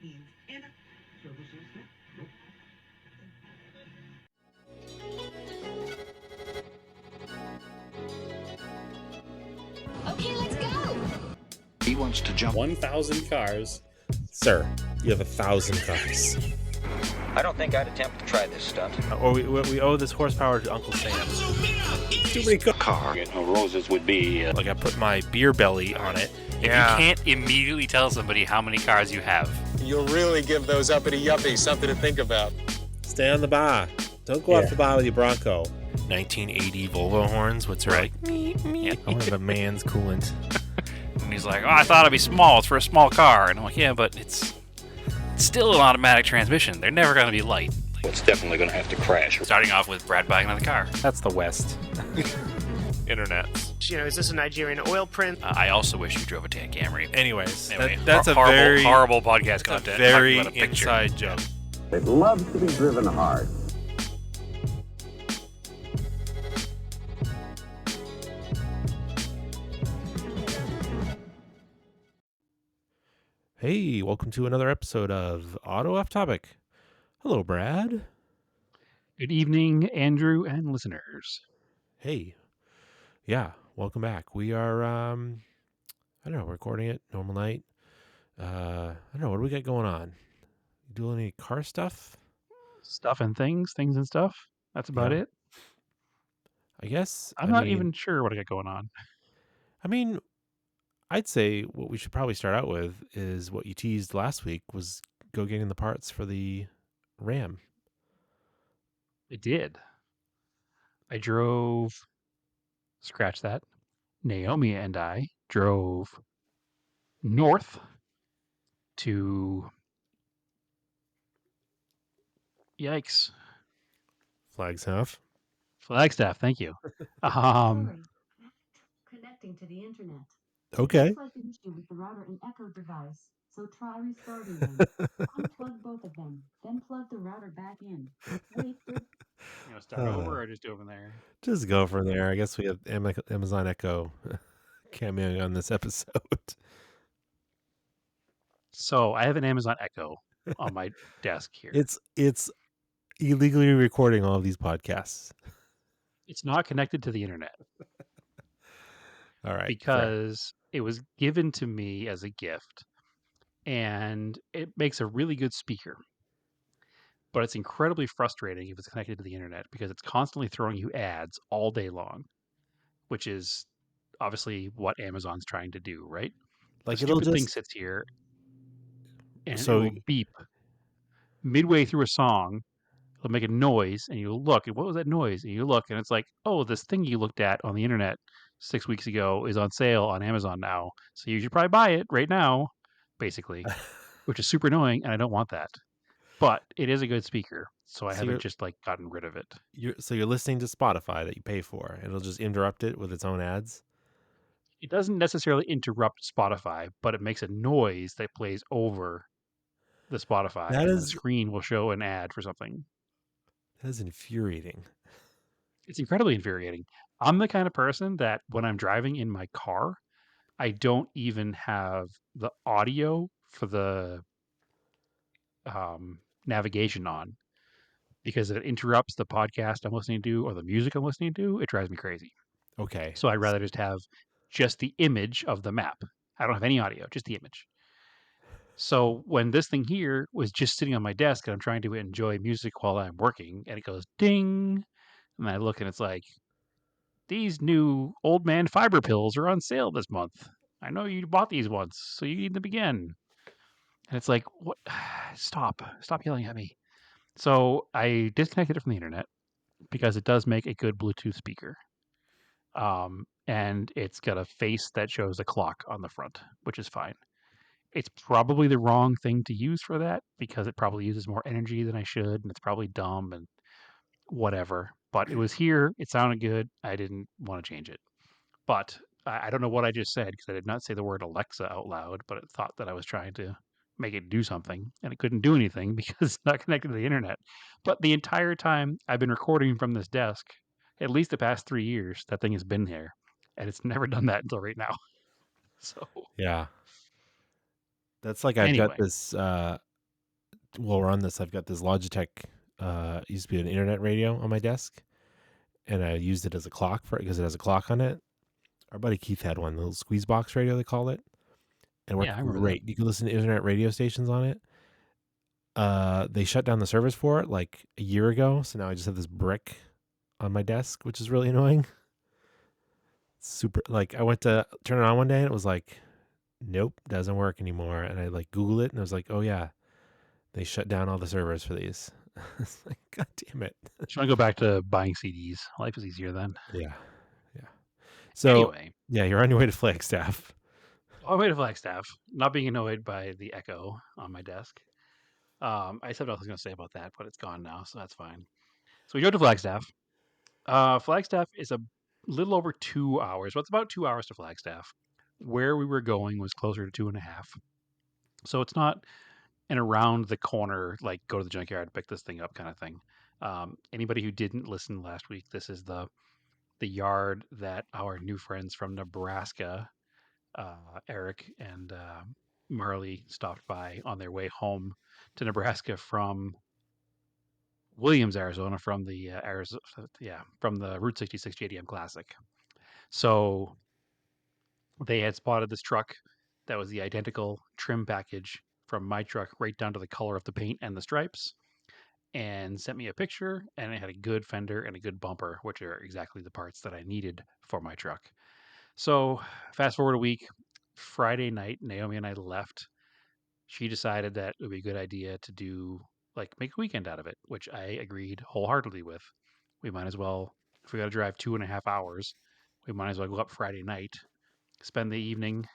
Okay, let's go. He wants to jump 1,000 cars. Sir, you have 1,000 cars. I don't think I'd attempt to try this stunt. Or we owe this horsepower to Uncle Sam. Too many cars. Car. Roses would be... Like I put my beer belly on it. If you can't immediately tell somebody how many cars you have. You'll really give those uppity yuppies something to think about. Stay on the bar. Don't go off the bar with your Bronco. 1980 Volvo horns, what's right? Yeah. I want a man's coolant. And he's like, oh, I thought it'd be small. It's for a small car. And I'm like, yeah, but it's still an automatic transmission. They're never going to be light. It's definitely going to have to crash. Starting off with Brad buying another car. That's the West. Internet. You know, is this a Nigerian oil print? I also wish you drove a tan Camry. Anyways, Anyway, that's a horrible, very horrible podcast content. very Talking about a picture. inside joke. It loves to be driven hard. Hey, welcome to another episode of Auto Off Topic. Hello, Brad. Good evening, Andrew and listeners. Hey. Yeah, welcome back. We are, I don't know, recording it, normal night. I don't know, what do we got going on? You doing any car stuff? Stuff and things and stuff. That's about it. I guess. I'm not even sure what I got going on. I mean, I'd say what we should probably start out with is what you teased last week was go getting the parts for the Ram. I did. I drove, scratch that, Naomi and I drove north to, yikes, Flagstaff. thank you. Connecting to the internet. Okay. Looks like an issue with the router and echo device, so try restarting them. Unplug both of them, then plug the router back in. Wait for... You know, start over or just do it from there? Just go from there. I guess we have Amazon Echo cameoing on this episode. So I have an Amazon Echo on my desk here. It's illegally recording all of these podcasts. It's not connected to the internet. All right. Because it was given to me as a gift, and it makes a really good speaker. But it's incredibly frustrating if it's connected to the internet because it's constantly throwing you ads all day long, which is obviously what Amazon's trying to do, right? Like the it'll stupid thing just sits here and So- it will beep midway through a song. It'll make a noise, and you look, and what was that noise? And you look, and it's like, oh, this thing you looked at on the internet 6 weeks ago is on sale on Amazon now, so you should probably buy it right now, basically, which is super annoying, and I don't want that. But it is a good speaker, so I haven't just like gotten rid of it. You're listening to Spotify that you pay for, and it'll just interrupt it with its own ads. It doesn't necessarily interrupt Spotify, but it makes a noise that plays over the Spotify. That and is- the screen will show an ad for something. That is infuriating. It's incredibly infuriating. I'm the kind of person that when I'm driving in my car, I don't even have the audio for the navigation on because it interrupts the podcast I'm listening to or the music I'm listening to. It drives me crazy. Okay. So I'd rather just have just the image of the map. I don't have any audio, just the image. So when this thing here was just sitting on my desk and I'm trying to enjoy music while I'm working and it goes ding, and I look and it's like, these new old man fiber pills are on sale this month. I know you bought these once, so you need them again. And it's like, what? Stop yelling at me. So I disconnected it from the internet because it does make a good Bluetooth speaker. And it's got a face that shows a clock on the front, which is fine. It's probably the wrong thing to use for that because it probably uses more energy than I should, and it's probably dumb and whatever. But it was here. It sounded good. I didn't want to change it. But I don't know what I just said because I did not say the word Alexa out loud, but it thought that I was trying to make it do something, and it couldn't do anything because it's not connected to the internet. But the entire time I've been recording from this desk, at least the past 3 years, that thing has been there, and it's never done that until right now. So Yeah. That's like I've got this while we're on this, I've got this Logitech. Used to be an internet radio on my desk, and I used it as a clock because it has a clock on it. Our buddy Keith had one, the little squeeze box radio they called it, and it Yeah, worked I remember great. You could listen to internet radio stations on it. They shut down the service for it like a year ago, so now I just have this brick on my desk, which is really annoying. Super, like I went to turn it on one day and it was like, nope, doesn't work anymore. And I like Googled it and I was like, oh yeah, they shut down all the servers for these. It's like, god damn it. Should I go back to buying CDs? Life is easier then. Yeah, yeah. So Anyway, yeah, you're on your way to Flagstaff. on my way to Flagstaff, not being annoyed by the echo on my desk. I said what I was going to say about that, but it's gone now, so that's fine. So we go to Flagstaff. Flagstaff is a little over 2 hours. Well, it's about 2 hours to Flagstaff. Where we were going was closer to 2.5. So it's not an around the corner, like go to the junkyard, pick this thing up kind of thing. Anybody who didn't listen last week, this is the yard that our new friends from Nebraska, Eric and Marley, stopped by on their way home to Nebraska from Williams, Arizona, from the from the Route 66 JDM Classic. So they had spotted this truck that was the identical trim package from my truck, right down to the color of the paint and the stripes, and sent me a picture. And it had a good fender and a good bumper, which are exactly the parts that I needed for my truck. So fast forward a week, Friday night, Naomi and I left. She decided that it would be a good idea to do make a weekend out of it, which I agreed wholeheartedly with. We might as well, if we got to drive 2.5 hours, we might as well go up Friday night, spend the evening,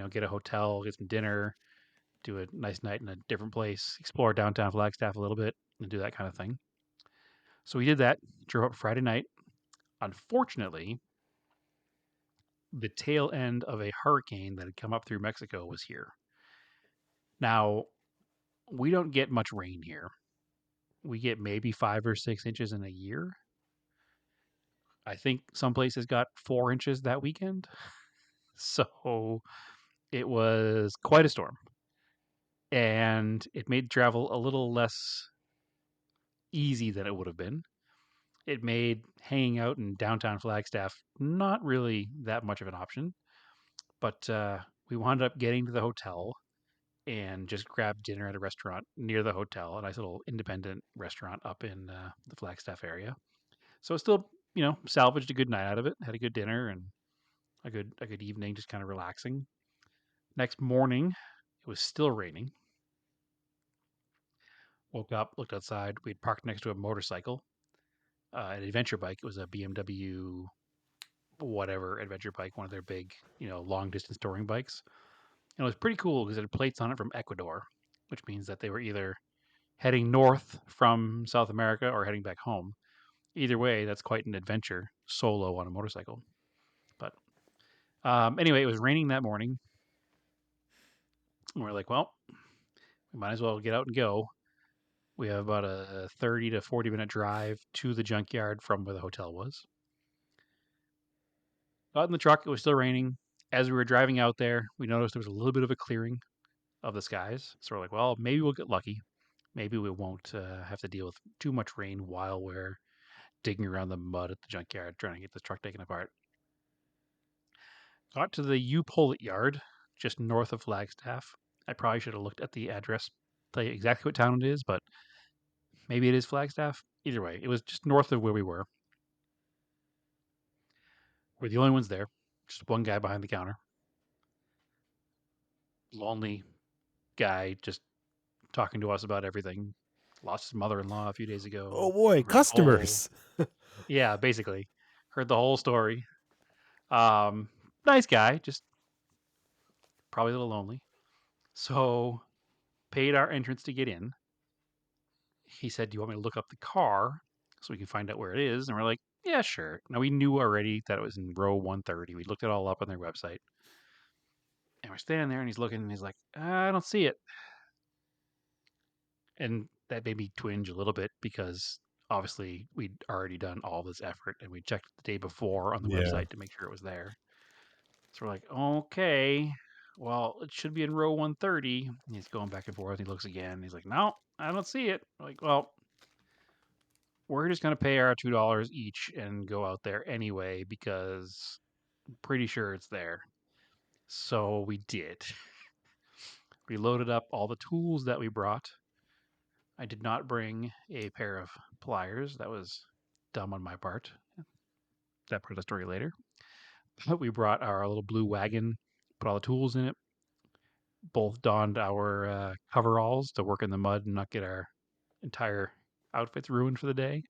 get a hotel, get some dinner, do a nice night in a different place, explore downtown Flagstaff a little bit, and do that kind of thing. So we did that, drove up Friday night. Unfortunately, the tail end of a hurricane that had come up through Mexico was here. Now, we don't get much rain here. We get maybe 5 or 6 inches in a year. I think some places got 4 inches that weekend. So it was quite a storm. And it made travel a little less easy than it would have been. It made hanging out in downtown Flagstaff not really that much of an option. But we wound up getting to the hotel and just grabbed dinner at a restaurant near the hotel, a nice little independent restaurant up in the Flagstaff area. So it's still, salvaged a good night out of it. Had a good dinner and a good evening, just kind of relaxing. Next morning, it was still raining. Woke up, looked outside. We'd parked next to a motorcycle, an adventure bike. It was a BMW, whatever adventure bike, one of their big, long distance touring bikes. And it was pretty cool because it had plates on it from Ecuador, which means that they were either heading north from South America or heading back home. Either way, that's quite an adventure solo on a motorcycle. But anyway, it was raining that morning. And we're like, well, we might as well get out and go. We have about a 30 to 40-minute drive to the junkyard from where the hotel was. Got in the truck. It was still raining. As we were driving out there, we noticed there was a little bit of a clearing of the skies. So we're like, well, maybe we'll get lucky. Maybe we won't have to deal with too much rain while we're digging around the mud at the junkyard trying to get this truck taken apart. Got to the U-Pullet yard, just north of Flagstaff. I probably should have looked at the address, tell you exactly what town it is, but maybe it is Flagstaff. Either way, it was just north of where we were. We're the only ones there. Just one guy behind the counter. Lonely guy just talking to us about everything. Lost his mother-in-law a few days ago. Oh boy, Heard the customers. Yeah, basically. Heard the whole story. Nice guy, just probably a little lonely. So paid our entrance to get in. He said, do you want me to look up the car so we can find out where it is? And we're like, yeah, sure. Now we knew already that it was in row 130. We looked it all up on their website. And we're standing there and he's looking and he's like, I don't see it. And that made me twinge a little bit because obviously we'd already done all this effort and we checked the day before on the website to make sure it was there. So we're like, okay, well, it should be in row 130. He's going back and forth. He looks again. He's like, no, I don't see it. I'm like, well, we're just going to pay our $2 each and go out there anyway because I'm pretty sure it's there. So we did. We loaded up all the tools that we brought. I did not bring a pair of pliers. That was dumb on my part. That part of the story later. But we brought our little blue wagon, put all the tools in it, both donned our coveralls to work in the mud and not get our entire outfits ruined for the day,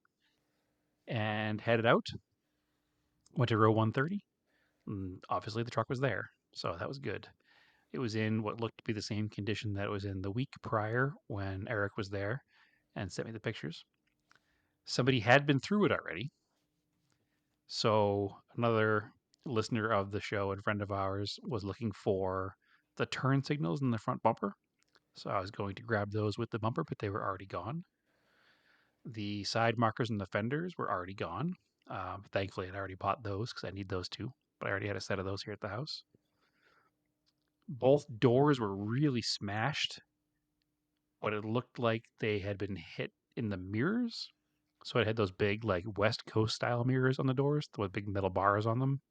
and headed out. Went to row 130. And obviously, the truck was there, so that was good. It was in what looked to be the same condition that it was in the week prior when Eric was there and sent me the pictures. Somebody had been through it already. So another listener of the show and friend of ours was looking for the turn signals in the front bumper. So I was going to grab those with the bumper, but they were already gone. The side markers and the fenders were already gone. Thankfully, I'd already bought those because I need those too. But I already had a set of those here at the house. Both doors were really smashed, but it looked like they had been hit in the mirrors. So it had those big, like West Coast style mirrors on the doors with big metal bars on them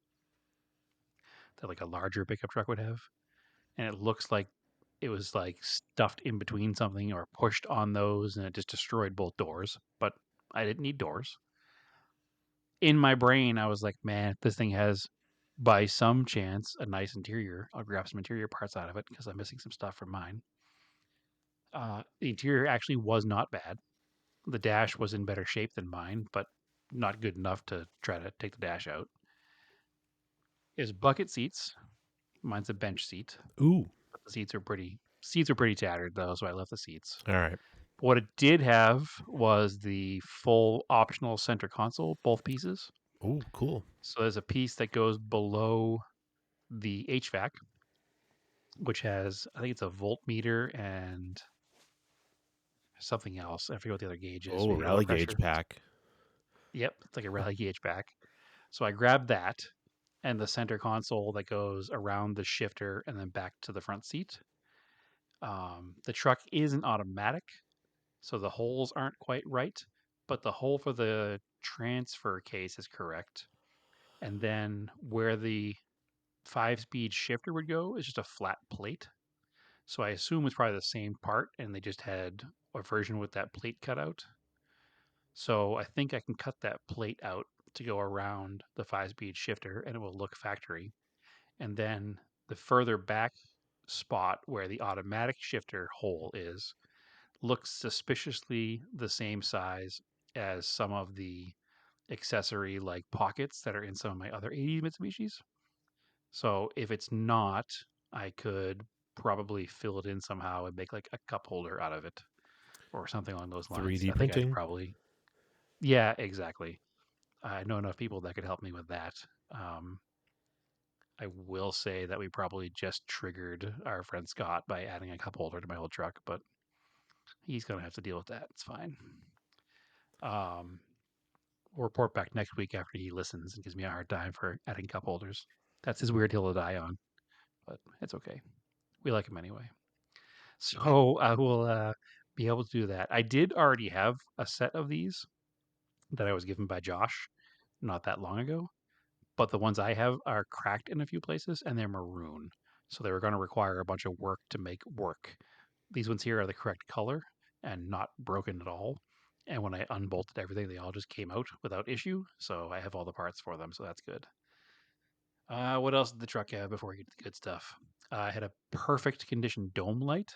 that like a larger pickup truck would have. And it looks like it was like stuffed in between something or pushed on those and it just destroyed both doors. But I didn't need doors. In my brain, I was like, man, if this thing has by some chance a nice interior, I'll grab some interior parts out of it because I'm missing some stuff from mine. The interior actually was not bad. The dash was in better shape than mine, but not good enough to try to take the dash out. Is bucket seats. Mine's a bench seat. Ooh. But the seats are pretty tattered though, so I left the seats. All right. What it did have was the full optional center console, both pieces. Ooh, cool. So there's a piece that goes below the HVAC, which has, I think it's a voltmeter and something else. I forget what the other gauge is. Oh, Maybe low rally pressure. gauge pack. Yep, it's like a rally gauge pack. So I grabbed that and the center console that goes around the shifter and then back to the front seat. The truck is an automatic, so the holes aren't quite right, but the hole for the transfer case is correct. And then where the 5-speed shifter would go is just a flat plate. So I assume it's probably the same part, and they just had a version with that plate cut out. So I think I can cut that plate out to go around the 5-speed shifter, and it will look factory. And then the further back spot where the automatic shifter hole is looks suspiciously the same size as some of the accessory like pockets that are in some of my other 80s Mitsubishis. So if it's not, I could probably fill it in somehow and make like a cup holder out of it or something along those lines. 3D I think I could printing. probably. Yeah, exactly. I know enough people that could help me with that. I will say that we probably just triggered our friend Scott by adding a cup holder to my old truck, but he's going to have to deal with that. It's fine. We'll report back next week after he listens and gives me a hard time for adding cup holders. That's his weird hill to die on, but it's okay. We like him anyway. So I will be able to do that. I did already have a set of these that I was given by Josh not that long ago, but the ones I have are cracked in a few places and they're maroon. So they were going to require a bunch of work to make work. These ones here are the correct color and not broken at all. And when I unbolted everything, they all just came out without issue. So I have all the parts for them. So that's good. What else did the truck have before we get to the good stuff? I had a perfect condition dome light.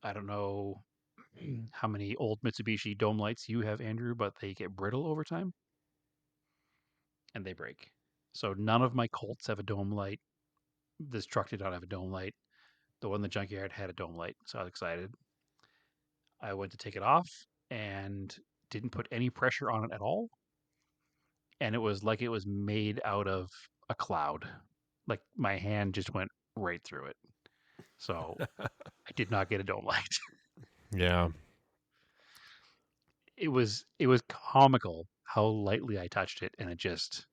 I don't know how many old Mitsubishi dome lights you have, Andrew, but they get brittle over time and they break. So none of my Colts have a dome light. This truck did not have a dome light. The one in the junkyard had a dome light, so I was excited. I went to take it off and didn't put any pressure on it at all. And it was like it was made out of a cloud. Like my hand just went right through it. So I did not get a dome light. Yeah. It was comical how lightly I touched it and it just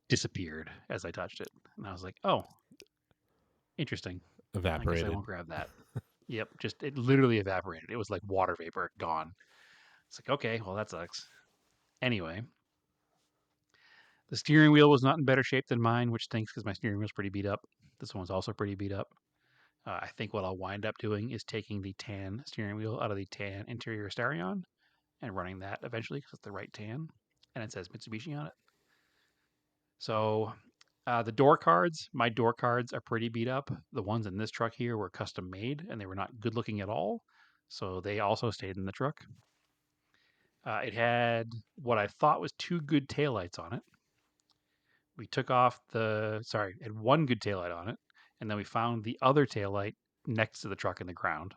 disappeared as I touched it. And I was like, oh, Interesting. I guess I evaporated. won't grab that. Yep, just it literally evaporated. It was like water vapor gone. It's like, okay, well, that sucks. Anyway, the steering wheel was not in better shape than mine, which stinks because my steering wheel's pretty beat up. This one's also pretty beat up. I think what I'll wind up doing is taking the tan steering wheel out of the tan interior Starion and running that eventually because it's the right tan and it says Mitsubishi on it. So the door cards, my door cards are pretty beat up. The ones in this truck here were custom made and they were not good looking at all. So they also stayed in the truck. It had what I thought was 2 good taillights on it. We took off it had 1 good taillight on it. And then we found the other taillight next to the truck in the ground.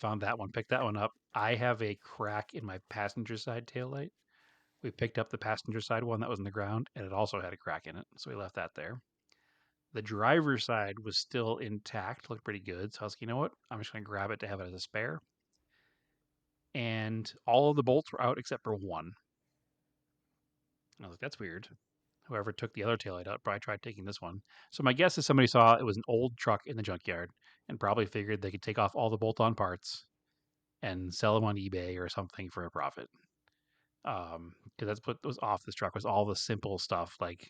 Found that one, picked that one up. I have a crack in my passenger side taillight. We picked up the passenger side one that was in the ground, and it also had a crack in it, so we left that there. The driver's side was still intact, looked pretty good, so I was like, you know what? I'm just going to grab it to have it as a spare. And all of the bolts were out except for one. I was like, that's weird. Whoever took the other taillight out probably tried taking this one. So my guess is somebody saw it was an old truck in the junkyard and probably figured they could take off all the bolt-on parts and sell them on eBay or something for a profit. Because that's what was off this truck was all the simple stuff like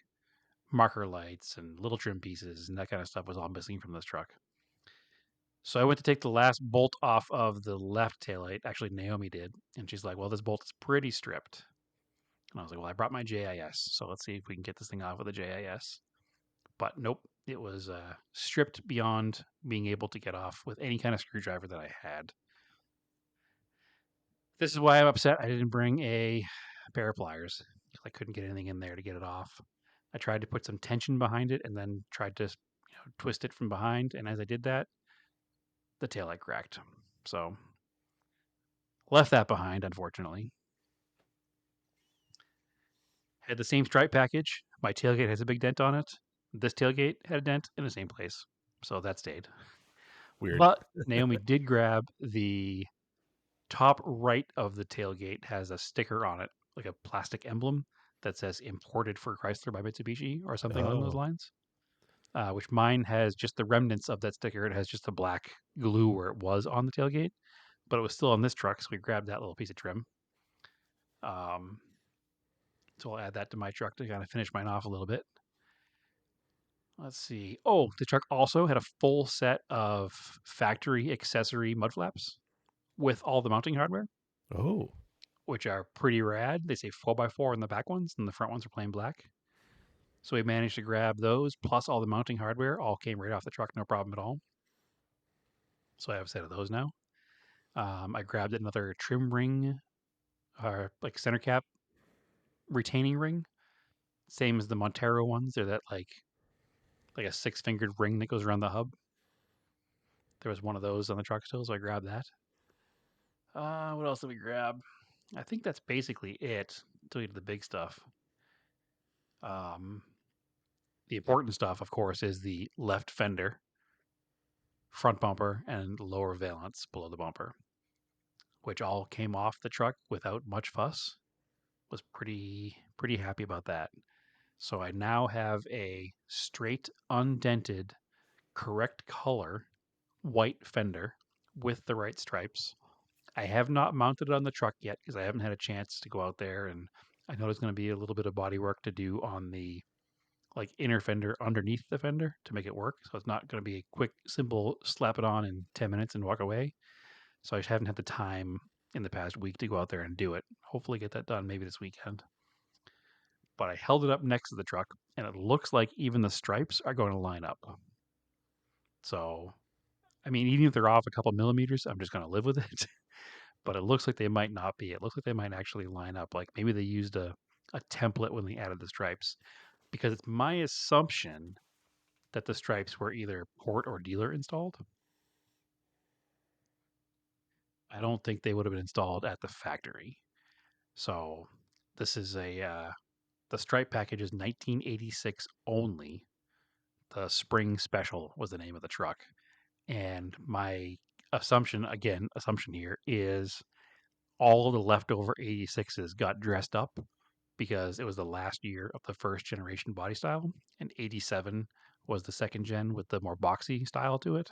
marker lights and little trim pieces and that kind of stuff was all missing from this truck. So I went to take the last bolt off of the left taillight. Actually, Naomi did, and she's like, "Well, this bolt is pretty stripped." And I was like, "Well, I brought my JIS, so let's see if we can get this thing off with a JIS." But nope, it was stripped beyond being able to get off with any kind of screwdriver that I had. This is why I'm upset I didn't bring a pair of pliers. I couldn't get anything in there to get it off. I tried to put some tension behind it and then tried to twist it from behind. And as I did that, the taillight cracked. So left that behind, unfortunately. Had the same stripe package. My tailgate has a big dent on it. This tailgate had a dent in the same place. So that stayed. Weird. But Naomi did grab the top right of the tailgate has a sticker on it, like a plastic emblem that says imported for Chrysler by Mitsubishi or something along those lines. Which mine has just the remnants of that sticker. It has just the black glue where it was on the tailgate, but it was still on this truck, so we grabbed that little piece of trim. So I'll add that to my truck to kind of finish mine off a little bit. Let's see. Oh, the truck also had a full set of factory accessory mud flaps with all the mounting hardware. Oh. Which are pretty rad. They say 4x4 on the back ones, and the front ones are plain black. So we managed to grab those, plus all the mounting hardware, all came right off the truck, no problem at all. So I have a set of those now. I grabbed another trim ring, or like center cap retaining ring, same as the Montero ones. They're that like a 6-fingered ring that goes around the hub. There was one of those on the truck still, so I grabbed that. What else did we grab? I think that's basically it until you get to the big stuff. The important stuff, of course, is the left fender, front bumper, and lower valance below the bumper, which all came off the truck without much fuss. Was pretty happy about that. So I now have a straight, undented, correct color white fender with the right stripes. I have not mounted it on the truck yet because I haven't had a chance to go out there, and I know there's going to be a little bit of body work to do on the inner fender underneath the fender to make it work. So it's not going to be a quick, simple slap it on in 10 minutes and walk away. So I just haven't had the time in the past week to go out there and do it. Hopefully get that done maybe this weekend. But I held it up next to the truck and it looks like even the stripes are going to line up. So, I mean, even if they're off a couple millimeters, I'm just going to live with it. But it looks like they might not be. It looks like they might actually line up. Like maybe they used a template when they added the stripes. Because it's my assumption that the stripes were either port or dealer installed. I don't think they would have been installed at the factory. So this is the stripe package is 1986 only. The Spring Special was the name of the truck. And my assumption here, is all the leftover 86s got dressed up because it was the last year of the first generation body style, and 87 was the second gen with the more boxy style to it.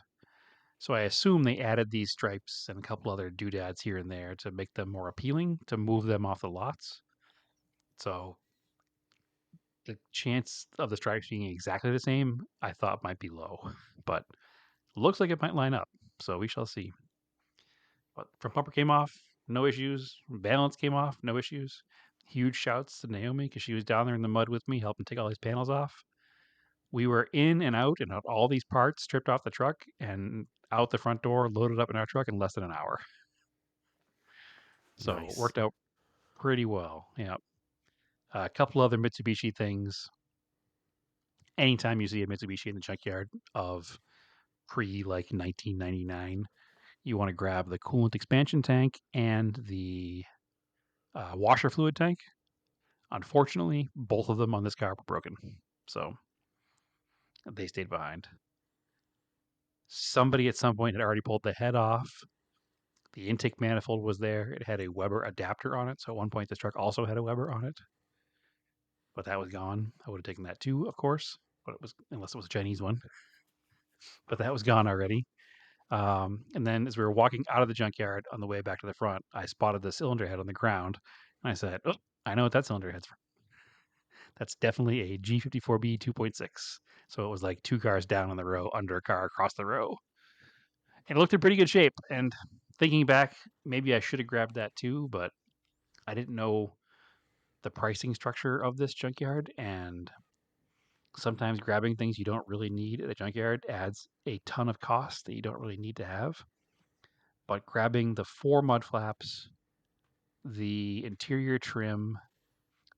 So I assume they added these stripes and a couple other doodads here and there to make them more appealing, to move them off the lots. So the chance of the stripes being exactly the same, I thought might be low, but looks like it might line up. So we shall see. But front bumper came off, no issues. Balance came off, no issues. Huge shouts to Naomi because she was down there in the mud with me, helping take all these panels off. We were in and out all these parts stripped off the truck and out the front door, loaded up in our truck in less than an hour. So Nice. worked out pretty well. Yeah. A couple other Mitsubishi things. Anytime you see a Mitsubishi in the junkyard of pre like 1999, you want to grab the coolant expansion tank and the washer fluid tank. Unfortunately, both of them on this car were broken. So they stayed behind. Somebody at some point had already pulled the head off. The intake manifold was there. It had a Weber adapter on it. So at one point, this truck also had a Weber on it. But that was gone. I would have taken that too, of course. But it was, unless it was a Chinese one. But that was gone already. And then as we were walking out of the junkyard on the way back to the front, I spotted the cylinder head on the ground. And I said, oh, I know what that cylinder head's from. That's definitely a G54B 2.6. So it was like 2 cars down on the row, under a car across the row. And it looked in pretty good shape. And thinking back, maybe I should have grabbed that too, but I didn't know the pricing structure of this junkyard. And sometimes grabbing things you don't really need at a junkyard adds a ton of cost that you don't really need to have. But grabbing the 4 mud flaps, the interior trim,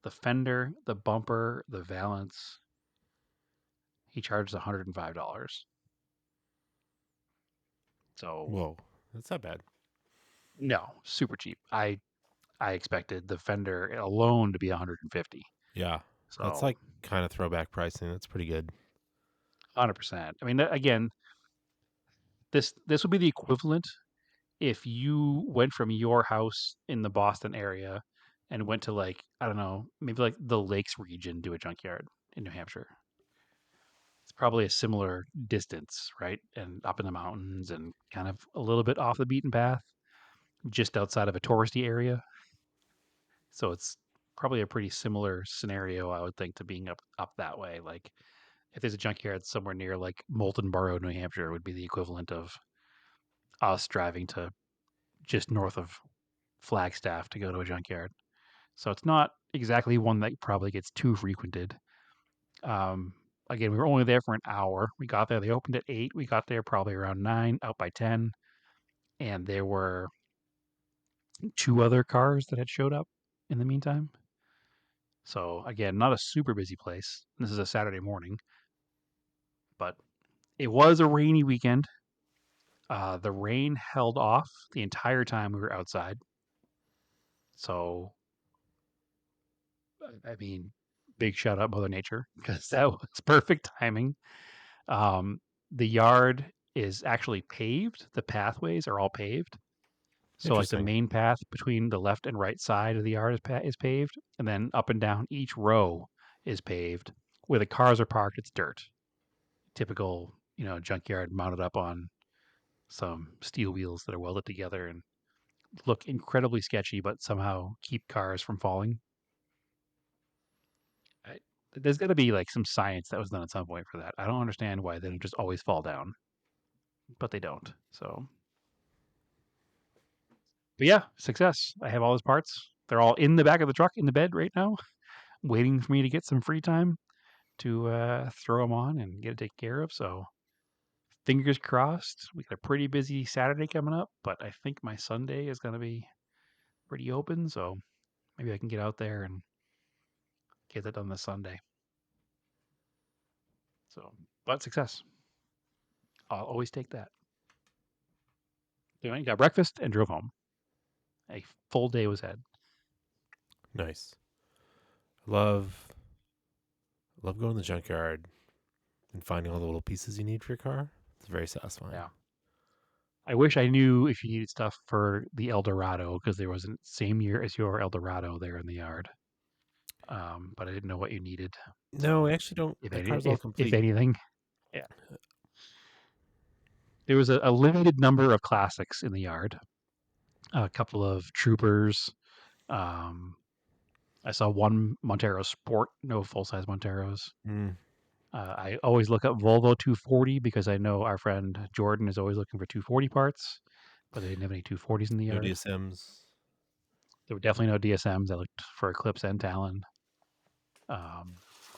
the fender, the bumper, the valance, he charged $105. So Whoa, that's not bad. no, super cheap. I expected the fender alone to be 150. Yeah, So that's like kind of throwback pricing. That's pretty good. 100%. I mean, again, this would be the equivalent if you went from your house in the Boston area and went to like, I don't know, maybe like the Lakes region to a junkyard in New Hampshire. It's probably a similar distance, right? And up in the mountains and kind of a little bit off the beaten path, just outside of a touristy area. So it's probably a pretty similar scenario, I would think, to being up that way. Like if there's a junkyard somewhere near like Moulton Borough, New Hampshire, would be the equivalent of us driving to just north of Flagstaff to go to a junkyard. So it's not exactly one that probably gets too frequented. Again, we were only there for an hour. We got there. They opened at 8. We got there probably around 9, out by 10. And there were 2 other cars that had showed up in the meantime. So again, not a super busy place. This is a Saturday morning, but it was a rainy weekend. The rain held off the entire time we were outside. So, I mean, big shout out Mother Nature because that was perfect timing. The yard is actually paved. The pathways are all paved. So like the Interesting. main path between the left and right side of the yard is paved, and then up and down each row is paved. Where the cars are parked, it's dirt. Typical, junkyard mounted up on some steel wheels that are welded together and look incredibly sketchy, but somehow keep cars from falling. There's got to be like some science that was done at some point for that. I don't understand why they don't just always fall down, but they don't. So, but yeah, success. I have all those parts. They're all in the back of the truck in the bed right now, waiting for me to get some free time to throw them on and get it taken care of. So, fingers crossed. We got a pretty busy Saturday coming up, but I think my Sunday is going to be pretty open. So, maybe I can get out there and get that done this Sunday. So, but success. I'll always take that. So, I got breakfast and drove home. A full day was had. Nice. Love going to the junkyard and finding all the little pieces you need for your car. It's very satisfying. Yeah. I wish I knew if you needed stuff for the Eldorado because there wasn't same year as your Eldorado there in the yard. But I didn't know what you needed. No, I actually don't. If, That any, car's all if complete. anything. Yeah. There was a limited number of classics in the yard. A couple of Troopers. I saw one Montero Sport, no full-size Monteros. Mm. I always look up Volvo 240 because I know our friend Jordan is always looking for 240 parts, but they didn't have any 240s in the No yard. DSMs. There were definitely no DSMs. I looked for Eclipse and Talon.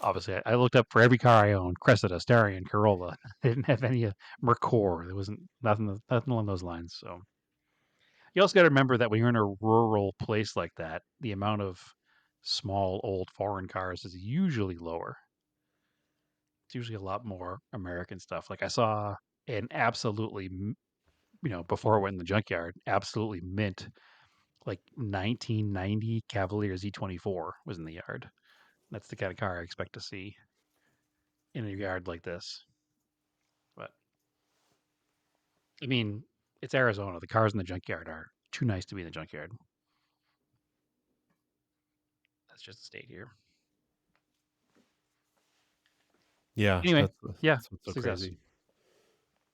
Obviously, I looked up for every car I owned: Cressida, Starion, Corolla. They didn't have any Mercor. There wasn't nothing along those lines. So you also got to remember that when you're in a rural place like that, the amount of small, old foreign cars is usually lower. It's usually a lot more American stuff. Like I saw an absolutely, before it went in the junkyard, absolutely mint, like 1990 Cavalier Z24 was in the yard. That's the kind of car I expect to see in a yard like this. But I mean, it's Arizona. The cars in the junkyard are too nice to be in the junkyard. That's just the state here. Yeah, Anyway, yeah, that's what's so success. crazy.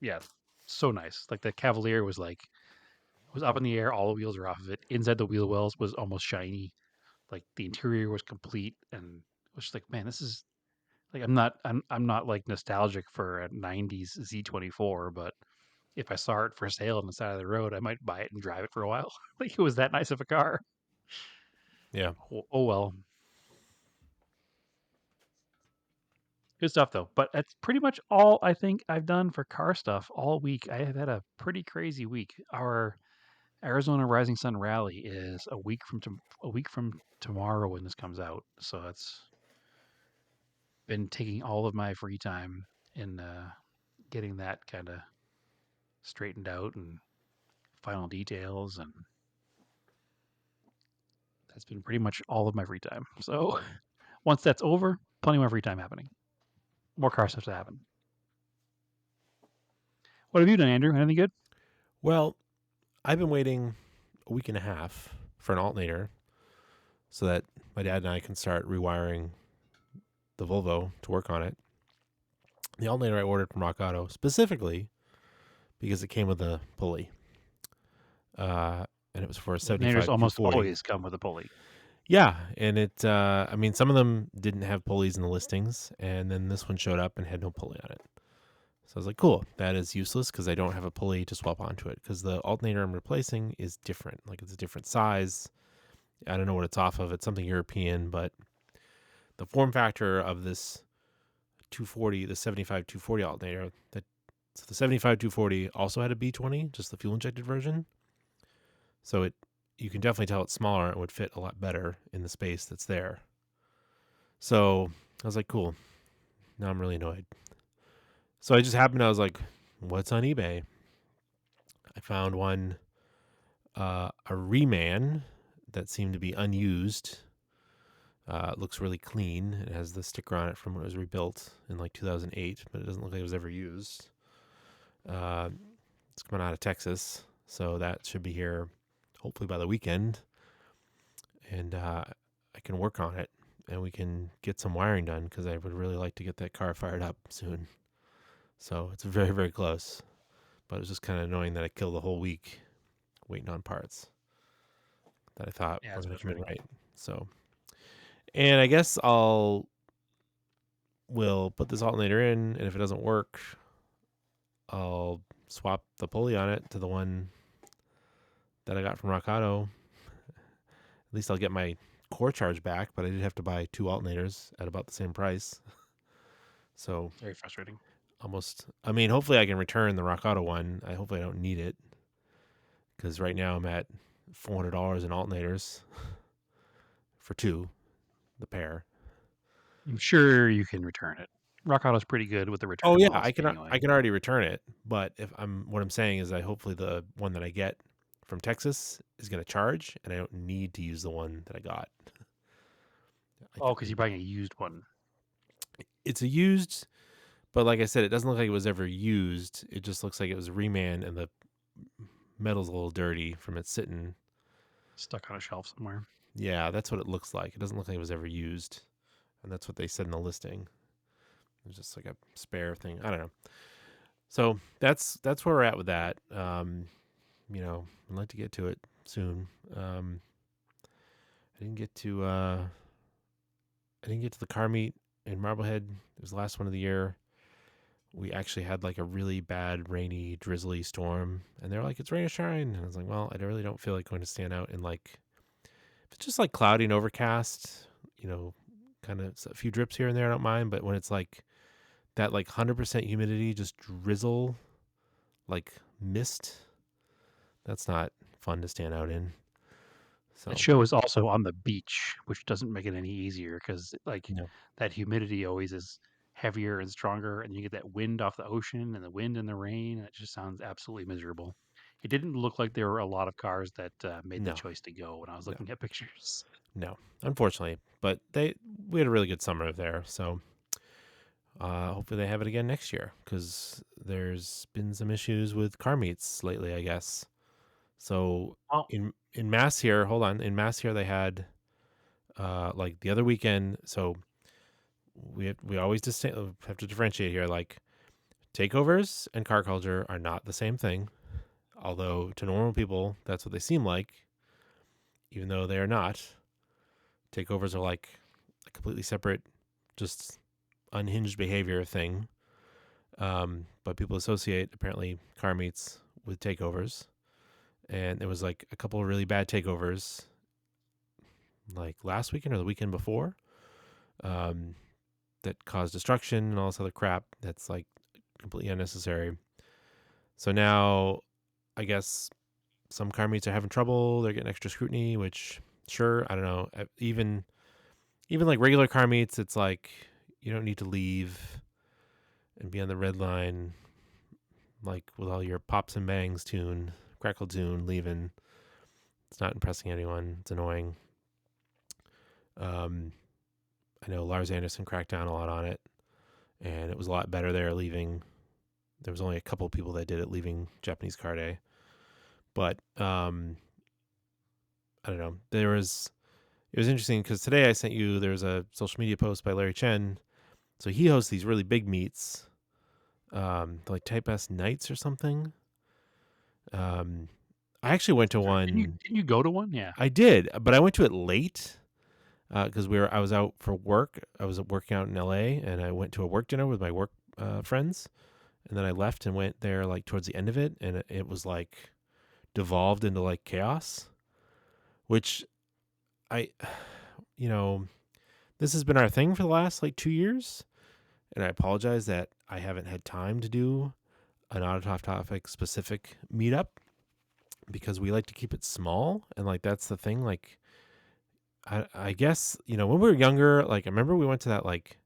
Yeah, so nice. Like the Cavalier was up in the air. All the wheels are off of it. Inside the wheel wells was almost shiny. Like the interior was complete, and it was just like, man, this is like I'm not like nostalgic for a '90s Z24, but if I saw it for sale on the side of the road, I might buy it and drive it for a while. Like it was that nice of a car. Yeah. Oh well. Good stuff though. But that's pretty much all I think I've done for car stuff all week. I have had a pretty crazy week. Our Arizona Rising Sun Rally is a week from tomorrow when this comes out. So it's been taking all of my free time in getting that kind of straightened out and final details, and that's been pretty much all of my free time. So once that's over, plenty more free time happening. More car stuff to happen. What have you done, Andrew? Anything good? Well, I've been waiting a week and a half for an alternator so that my dad and I can start rewiring the Volvo to work on it. The alternator I ordered from Rock Auto specifically because it came with a pulley. And it was for a 75 Alternators almost 240. always come with a pulley. Yeah, and it I mean some of them didn't have pulleys in the listings, and then this one showed up and had no pulley on it. So I was like, cool, that is useless because I don't have a pulley to swap onto it because the alternator I'm replacing is different. Like it's a different size. I don't know what it's off of. It's something European, but the form factor of this 240, the 75 240 alternator, so the 75 240 also had a B20, just the fuel injected version. So you can definitely tell it's smaller and would fit a lot better in the space that's there. So I was like, cool. Now I'm really annoyed. So I was like, what's on eBay? I found one, a Reman that seemed to be unused. It looks really clean. It has the sticker on it from when it was rebuilt in like 2008, but it doesn't look like it was ever used. It's coming out of Texas, so that should be here hopefully by the weekend. And I can work on it, and we can get some wiring done because I would really like to get that car fired up soon. So it's very, very close. But it was just kind of annoying that I killed the whole week waiting on parts that I thought were going to come in right. So, and I guess we'll put this alternator in, and if it doesn't work, I'll swap the pulley on it to the one that I got from Rock Auto. At least I'll get my core charge back, but I did have to buy 2 alternators at about the same price. So very frustrating. Hopefully I can return the Rock Auto one. Hopefully I don't need it because right now I'm at $400 in alternators for 2, the pair. I'm sure you can return it. Rock Auto's pretty good with the return. Oh yeah, I can already return it. But what I'm saying is hopefully the one that I get from Texas is going to charge, and I don't need to use the one that I got. Because you're buying a used one. It's a used, but like I said, it doesn't look like it was ever used. It just looks like it was a reman, and the metal's a little dirty from it sitting stuck on a shelf somewhere. Yeah, that's what it looks like. It doesn't look like it was ever used, and that's what they said in the listing. It's just like a spare thing. I don't know. So that's where we're at with that. I'd like to get to it soon. I didn't get to the car meet in Marblehead. It was the last one of the year. We actually had like a really bad rainy, drizzly storm, and they're like, "It's rain or shine," and I was like, "Well, I really don't feel like going to stand out in like if it's just like cloudy and overcast, kind of a few drips here and there, I don't mind. But when it's like that, like 100% humidity, just drizzle, like mist, that's not fun to stand out in." So That show is also on the beach, which doesn't make it any easier because no, that humidity always is heavier and stronger, and you get that wind off the ocean and the wind and the rain, and it just sounds absolutely miserable. It didn't look like there were a lot of cars that made the no, choice to go when I was no, looking at pictures. no, unfortunately. But we had a really good summer there, so hopefully they have it again next year because there's been some issues with car meets lately, I guess. So Well, in Mass here, hold on, in Mass here they had like the other weekend. So we always have to differentiate here. Like takeovers and car culture are not the same thing. Although to normal people, that's what they seem like, even though they are not. Takeovers are like a completely separate, just unhinged behavior thing. But people associate apparently car meets with takeovers. And there was like a couple of really bad takeovers like last weekend or the weekend before that caused destruction and all this other crap that's like completely unnecessary. So now I guess some car meets are having trouble. They're getting extra scrutiny, which sure, I don't know. Even like regular car meets, it's like you don't need to leave and be on the red line like with all your pops and bangs tune, crackle tune leaving. It's not impressing anyone. It's annoying. I know Lars Anderson cracked down a lot on it, and it was a lot better there leaving. There was only a couple of people that did it leaving Japanese Car Day. But I don't know. It was interesting because today I sent you, there was a social media post by Larry Chen. So he hosts these really big meets, like Type S Nights or something. I actually went to one. didn't you go to one? Yeah. I did, but I went to it late because I was out for work. I was working out in LA, and I went to a work dinner with my work friends, and then I left and went there like towards the end of it, and it was like devolved into like chaos, which I, this has been our thing for the last like 2 years, and I apologize that I haven't had time to do an Auto Top Topic specific meetup because we like to keep it small, and like that's the thing. Like, I guess when we were younger, like I remember we went to that like,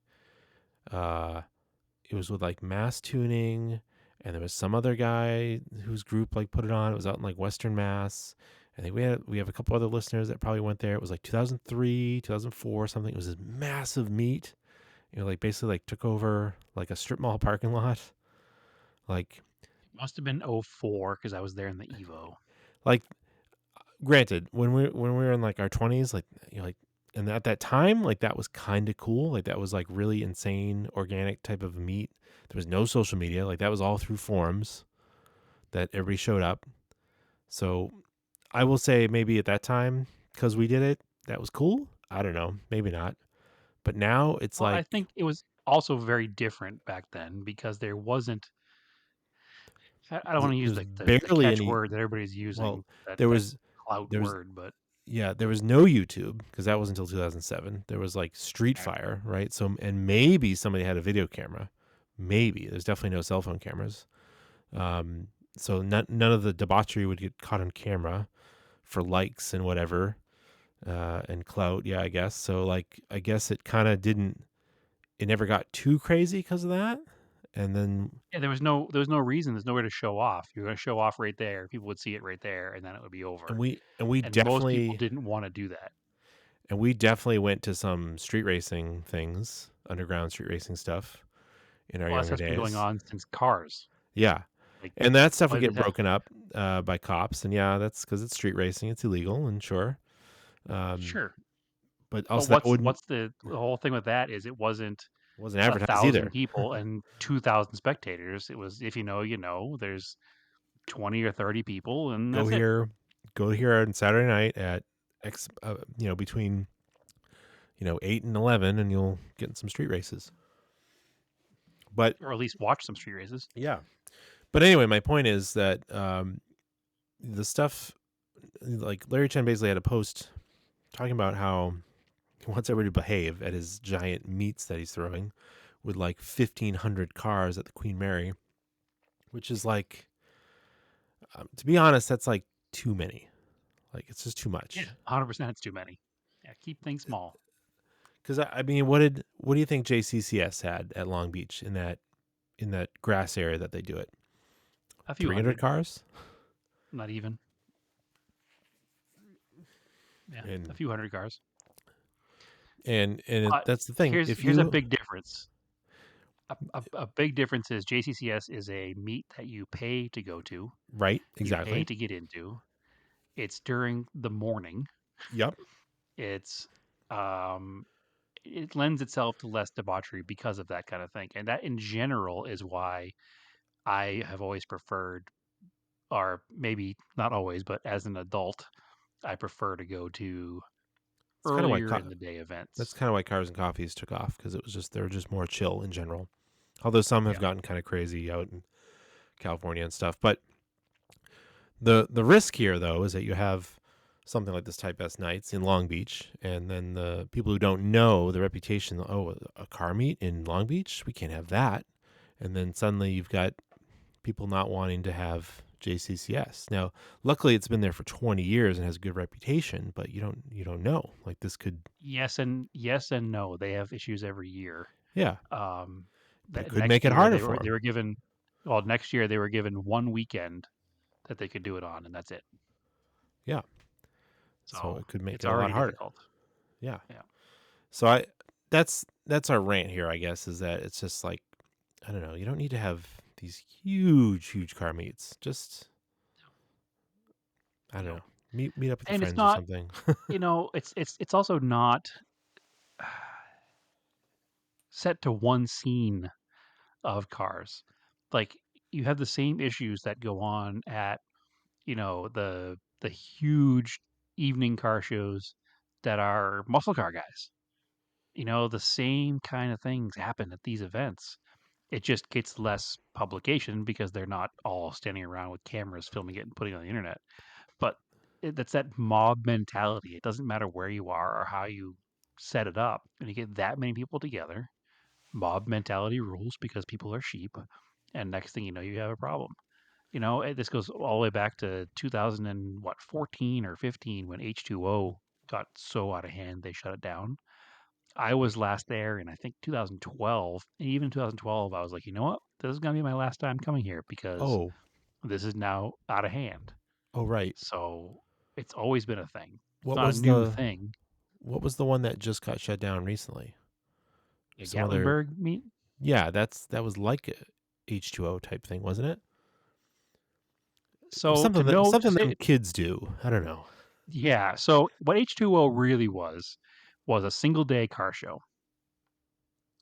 it was with like Mass Tuning, and there was some other guy whose group like put it on. It was out in like Western Mass. I think we have a couple other listeners that probably went there. It was like 2003, 2004, something. It was this massive meet. Like basically like took over like a strip mall parking lot. Like It must have been 04 because I was there in the Evo. like granted, when we were in like our 20s, like like and at that time, like that was kind of cool. Like that was like really insane organic type of meet. There was no social media. Like that was all through forums that everybody showed up. So I will say maybe at that time, because we did it, that was cool. I don't know, maybe not. But now it's Well, like I think it was also very different back then because there wasn't. I don't want to use there's the barely catch any. word that everybody's Well, using, that there that was clout there was word, but yeah, there was no YouTube because that was until 2007. There was like Street exactly. Fire, right? So and maybe somebody had a video camera. Maybe there's definitely no cell phone cameras. So none of the debauchery would get caught on camera for likes and whatever, and clout. Yeah, I guess. So like, I guess it kind of didn't. It never got too crazy because of that. And then Yeah, there was no reason. There's nowhere to show off. You're going to show off right there. People would see it right there, and then it would be over. we And most people definitely didn't want to do that. went to some street racing things, underground street racing stuff in our Plus, younger that's been going days. on since cars. Yeah. Like, And that stuff would but get broken up by cops. And yeah, that's because it's street racing. It's illegal, and sure. Um, sure. but But also that wouldn't. what's the whole thing with that is it wasn't wasn't advertised 1,000 either. people and 2,000 spectators. It was, if you know, you know. There's 20 or 30 people, and Go that's it. here, go here on Saturday night at X, between 8 and 11, and you'll get in some street races. But Or at least watch some street races. yeah, but anyway, my point is that the stuff, like Larry Chen basically had a post talking about how he wants everybody to behave at his giant meets that he's throwing with like 1,500 cars at the Queen Mary, which is like, to be honest, that's like too many. Like, it's just too much. Yeah, 100%. It's too many. Yeah, keep things small. Because I mean, what do you think JCCS had at Long Beach in that grass area that they do it? A few 300 hundred, cars? not even. Yeah, And a few hundred cars. that's the thing. Here's a big difference. A big difference is JCCS is a meet that you pay to go to. Right, You pay exactly. to get into. It's during the morning. Yep. It's it lends itself to less debauchery because of that kind of thing. And that in general is why I have always preferred, or maybe not always, but as an adult, I prefer to go to It's kind of why earlier in the day events. that's kind of why Cars and Coffees took off, because it was just, they're just more chill in general. Although some have gotten kind of crazy out in California and stuff. But the risk here, though, is that you have something like this Type S Nights in Long Beach, and then the people who don't know the reputation, a car meet in Long Beach, we can't have that. And then suddenly you've got people not wanting to have JCCS. Now, luckily it's been there for 20 years and has a good reputation, but you don't know. Like, this could... Yes and no. They have issues every year. Yeah. But it could next make it year harder they for them. were given, well, next year they were given one weekend that they could do it on, and that's it. Yeah. So it could make it's it a lot already harder. difficult. Yeah. Yeah. So that's our rant here, I guess, is that it's just like, I don't know, you don't need to have these huge car meets. Just, I don't know, meet up with your And it's friends or not, something. it's also not set to one scene of cars. Like, you have the same issues that go on at, the huge evening car shows that are muscle car guys. The same kind of things happen at these events. It just gets less publication because they're not all standing around with cameras filming it and putting it on the internet. But that's that mob mentality. It doesn't matter where you are or how you set it up. When you get that many people together, mob mentality rules because people are sheep. And next thing you know, you have a problem. This goes all the way back to 2014 or 15 when H2O got so out of hand they shut it down. I was last there in, I think, 2012. And even 2012, I was like, you know what? This is going to be my last time coming here because Oh, this is now out of hand. right. So it's always been a thing. It's What not a was new the thing. what was the one that just got shut down recently? A Some other... Gatlinburg meet? Yeah, that was like a H2O type thing, wasn't it? So Something to them say, kids do. I don't know. yeah. So what H2O really was a single day car show.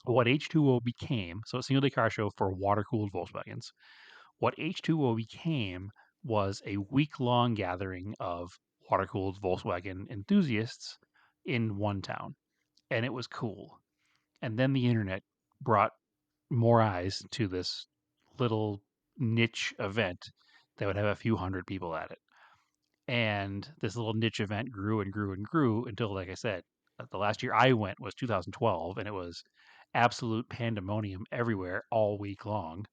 What H2O became, so a single day car show for water cooled Volkswagens. What H2O became was a week long gathering of water cooled Volkswagen enthusiasts in one town. And it was cool. And then the internet brought more eyes to this little niche event that would have a few hundred people at it. And this little niche event grew and grew and grew until, like I said, the last year I went was 2012, and it was absolute pandemonium everywhere all week long.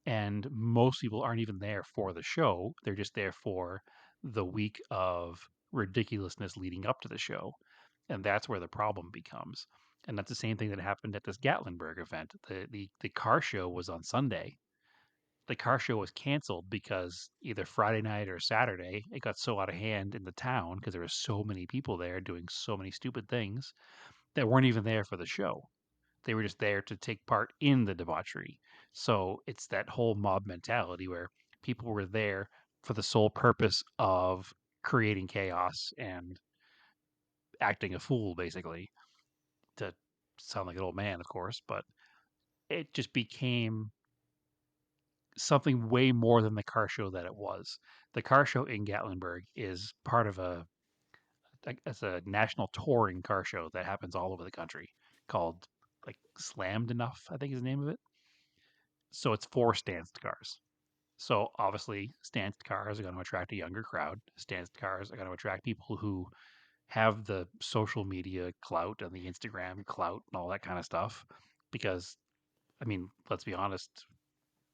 And most people aren't even there for the show, they're just there for the week of ridiculousness leading up to the show. And that's where the problem becomes. And that's the same thing that happened at this Gatlinburg event. The car show was on Sunday. The car show was canceled because either Friday night or Saturday it got so out of hand in the town because there were so many people there doing so many stupid things that weren't even there for the show. They were just there to take part in the debauchery. So it's that whole mob mentality where people were there for the sole purpose of creating chaos and acting a fool, basically, to sound like an old man, of course, but it just became something way more than the car show that it was. The car show in Gatlinburg is part of it's a national touring car show that happens all over the country called like Slammed Enough, I think is the name of it. So it's for stanced cars. So obviously, stanced cars are going to attract a younger crowd. Stanced cars are going to attract people who have the social media clout and the Instagram clout and all that kind of stuff. Because, I mean, let's be honest,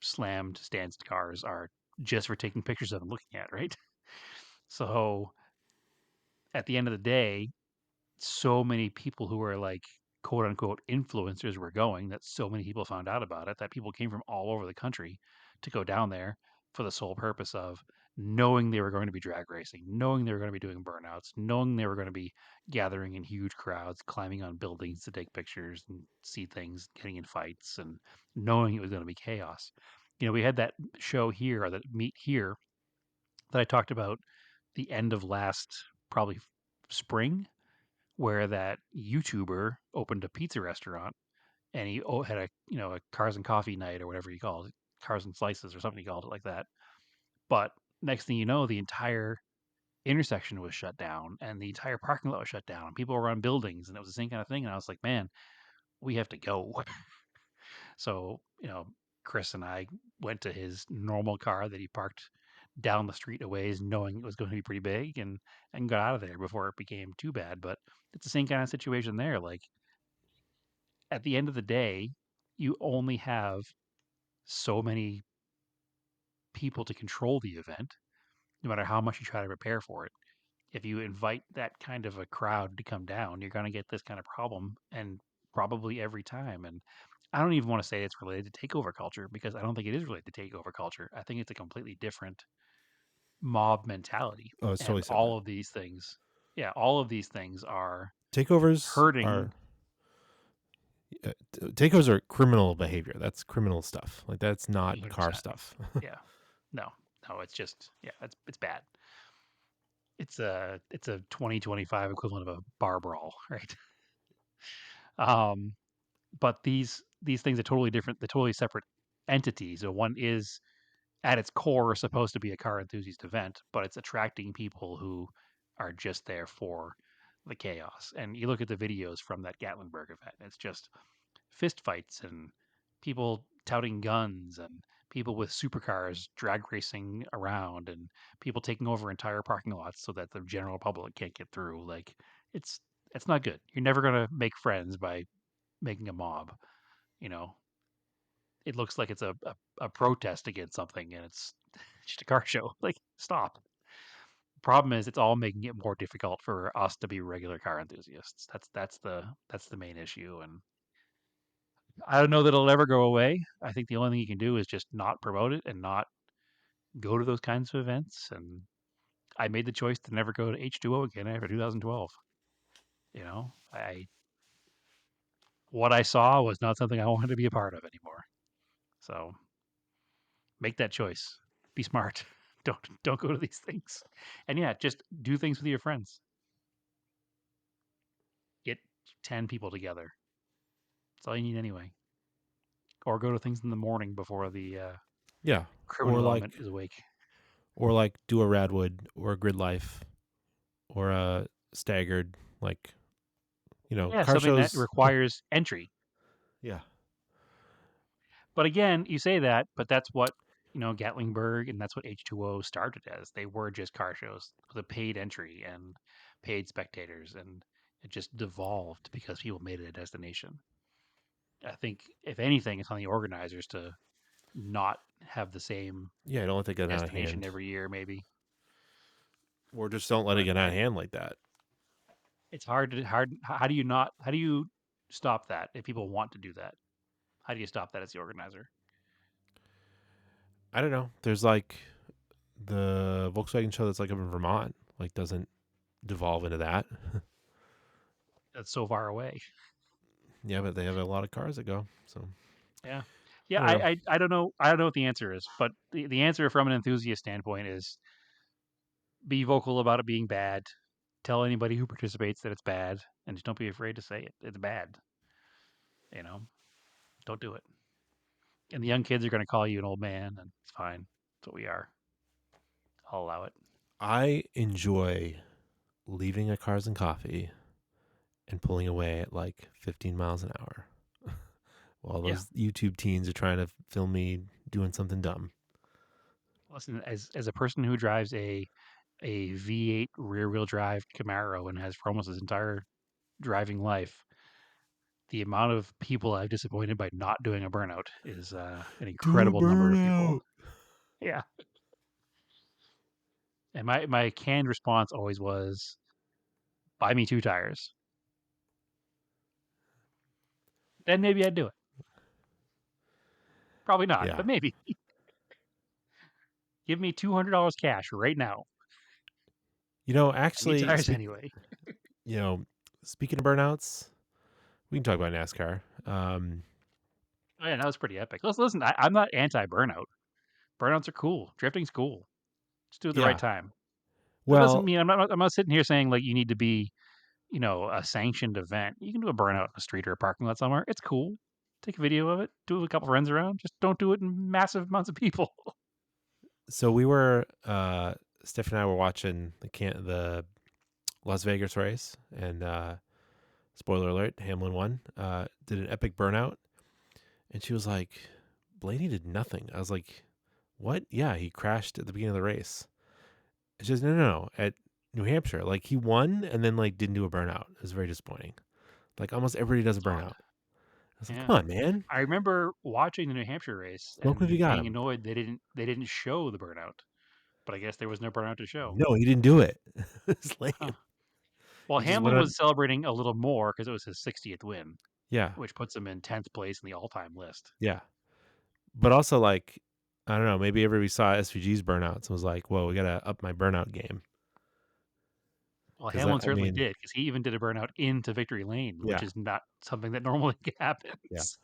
slammed stanced cars are just for taking pictures of and looking at, right? So at the end of the day, so many people who are like quote unquote influencers were going that so many people found out about it that people came from all over the country to go down there for the sole purpose of knowing they were going to be drag racing, knowing they were going to be doing burnouts, knowing they were going to be gathering in huge crowds, climbing on buildings to take pictures and see things, getting in fights, and knowing it was going to be chaos. You know, we had that show here, or that meet here, that I talked about the end of last probably spring, where that YouTuber opened a pizza restaurant and he had a a cars and coffee night or whatever he called it, cars and slices or something he called it like that. But next thing you know, the entire intersection was shut down and the entire parking lot was shut down and people were on buildings and it was the same kind of thing. And I was like, man, we have to go. So, Chris and I went to his normal car that he parked down the street a ways, knowing it was going to be pretty big, and got out of there before it became too bad. But it's the same kind of situation there. Like at the end of the day, you only have so many people to control the event, no matter how much you try to prepare for it. If you invite that kind of a crowd to come down, you're going to get this kind of problem, and probably every time. And I don't even want to say it's related to takeover culture because I don't think it is related to takeover culture. I think it's a completely different mob mentality. Oh, it's And totally separate. all of these things, yeah, all of these things are Takeovers hurting. are takeovers are criminal behavior. That's criminal stuff. Like that's not car 100%. stuff. Yeah. No, no, it's just, yeah, it's bad. It's a 2025 equivalent of a bar brawl, right? Um, but these things are totally different. They're totally separate entities. So one is at its core supposed to be a car enthusiast event, but it's attracting people who are just there for the chaos. And you look at the videos from that Gatlinburg event, it's just fist fights and people touting guns and people with supercars drag racing around and people taking over entire parking lots so that the general public can't get through. Like it's it's not good. You're never gonna make friends by making a mob. You know, it looks like it's a protest against something and it's just a car show. Like, stop. Problem is it's all making it more difficult for us to be regular car enthusiasts. That's the main issue. And I don't know that it'll ever go away. I think the only thing you can do is just not promote it and not go to those kinds of events. And I made the choice to never go to H2O again after 2012. I what I saw was not something I wanted to be a part of anymore. So make that choice. Be smart. Don't go to these things. And yeah, just do things with your friends. Get 10 people together. That's all you need anyway. Or go to things in the morning before the Yeah. criminal element is awake. Or like do a Radwood or a Grid Life or a Staggered, like Yeah, car something that shows. requires entry. Yeah. But again, you say that, but that's what Gatlinburg and that's what H2O started as. They were just car shows with a paid entry and paid spectators, and it just devolved because people made it a destination. I think if anything, it's on the organizers to not have the same Yeah, don't let it get out of destination hand. every year, maybe. Or just don't let it But get out of hand like that. it's hard. How do you not? How do you stop that if people want to do that? How do you stop that as the organizer? I don't know. There's like the Volkswagen show that's like up in Vermont, like doesn't devolve into that. That's so far away. Yeah, but they have a lot of cars that go. So Yeah. I Yeah, don't know. I don't know. I don't know what the answer is, but the answer from an enthusiast standpoint is be vocal about it being bad. Tell anybody who participates that it's bad, and just don't be afraid to say it. It's bad. Don't do it. And the young kids are going to call you an old man, and it's fine. That's what we are. I'll allow it. I enjoy leaving a Cars and Coffee and pulling away at like 15 miles an hour while those YouTube teens are trying to film me doing something dumb. Listen, as a person who drives a V8 rear wheel drive Camaro and has for almost his entire driving life, the amount of people I've disappointed by not doing a burnout is an Do a incredible number of people. burnout. Yeah. And my canned response always was, buy me 2 tires. Then maybe I'd do it. Probably not, Yeah. but maybe. Give me $200 cash right now. I need Actually, tires anyway. speaking of burnouts, we can talk about NASCAR. Oh, yeah, that was pretty epic. Listen, I'm not anti-burnout. Burnouts are cool. Drifting's cool. Just do it at the right Yeah. time. That doesn't Well, mean I'm not sitting here saying like you need to be, a sanctioned event. You can do a burnout in a street or a parking lot somewhere. It's cool. Take a video of it. Do it with a couple friends around. Just don't do it in massive amounts of people. so we were Steph and I were watching the Las Vegas race, and spoiler alert, Hamlin won. Did an epic burnout, and she was like, "Blaney did nothing." I was like, "What?" Yeah, he crashed at the beginning of the race. It's just no. At New Hampshire, like he won and then like didn't do a burnout. It was very disappointing. Like almost everybody does a It's odd. burnout. I was like, Yeah. "Come on, man, I remember watching the New Hampshire race smoke him if you and got being him." annoyed they didn't show the burnout. But I guess there was no burnout to show. No, he didn't do it. It's lame. Huh. Well, He just went Hamlin on. was celebrating a little more because it was his 60th win, Yeah, which puts him in 10th place in the all-time list. yeah. But also, like, I don't know. Maybe everybody saw SVG's burnouts and was like, "Whoa, we gotta up my burnout game." Well, Because Hamlin I certainly mean, did because he even did a burnout into victory lane, which yeah, is not something that normally yeah. happens.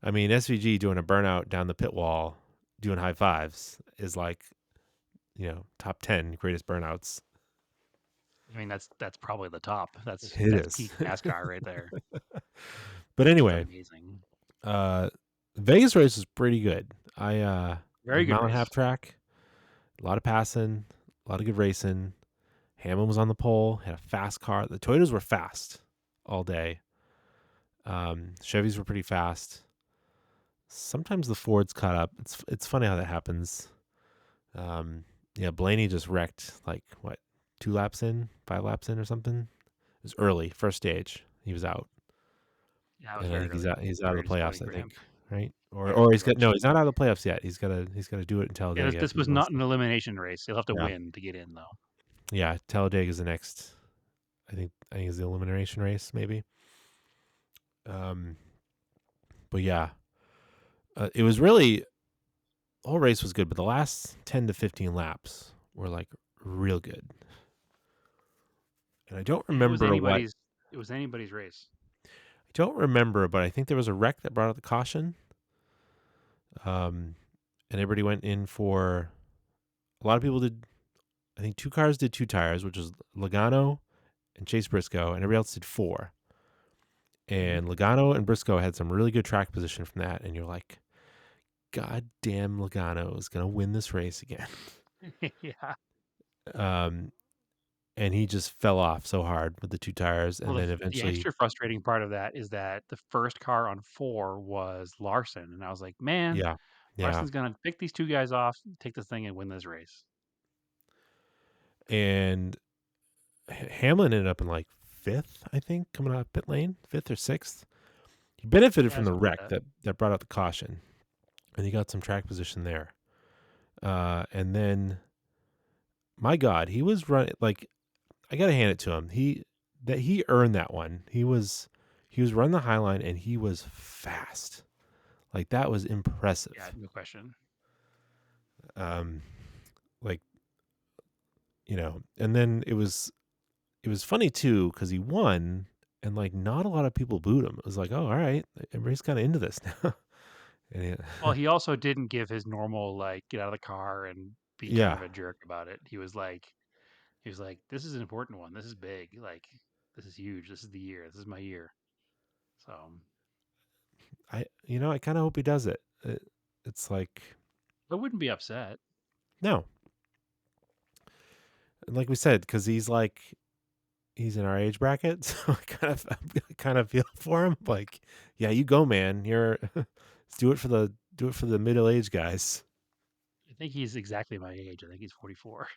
I mean, SVG doing a burnout down the pit wall, doing high fives is like, top 10 greatest burnouts. I mean, that's probably the top. That's It is. peak NASCAR right there. But It's anyway, amazing. Vegas race was pretty good. Very good mile and a half race. track, a lot of passing, a lot of good racing. Hamlin was on the pole, had a fast car. The Toyotas were fast all day. Chevys were pretty fast. Sometimes the Fords caught up. It's funny how that happens. Blaney just wrecked like what, 5 laps in or something. It was early, first stage. He was out. Yeah, it was And I very think he's early. out. He's out Very of the playoffs. disappointing I for him. think, right? Or Very he's got much. no. He's not out of the playoffs yet. He's got to do it in Yeah, Talladega. this was not an elimination race. He'll have to win to get in, though. Yeah, Talladega is the next. I think is the elimination race, maybe. But yeah, it was really, the whole race was good, but the last 10 to 15 laps were like real good. And I don't remember what. It was anybody's race. I don't remember, but I think there was a wreck that brought out the caution. And everybody went in for. A lot of people did. I think 2 cars did 2 tires, which was Logano and Chase Briscoe, and everybody else did 4. And Logano and Briscoe had some really good track position from that, and you're like, God damn, Logano is gonna win this race again. Yeah. And he just fell off so hard with the 2 tires, and then The eventually, extra frustrating part of that is that the first car on 4 was Larson, and I was like, man, yeah. Larson's gonna pick these 2 guys off, take this thing, and win this race. And Hamlin ended up in like 5th, I think, coming out of pit lane, 5th or 6th. He benefited from the something like wreck that. that brought out the caution, and he got some track position there. And then, my God, he was running like, I gotta hand it to him. He earned that one. He was running the high line, and he was fast. Like, that was impressive. Yeah, no question. Like, and then it was funny too because he won, and like not a lot of people booed him. It was like, oh, all right, everybody's kind of into this now. Well, he also didn't give his normal like get out of the car and be kind Yeah, of a jerk about it. He was like, this is an important one. This is big. Like, this is huge. This is the year. This is my year. So I kind of hope he does it. It's like, I wouldn't be upset. no, like we said, because he's in our age bracket, so I kind of feel for him. Like, yeah, you go, man. You're let's do it for the middle aged guys. I think he's exactly my age. I think he's 44.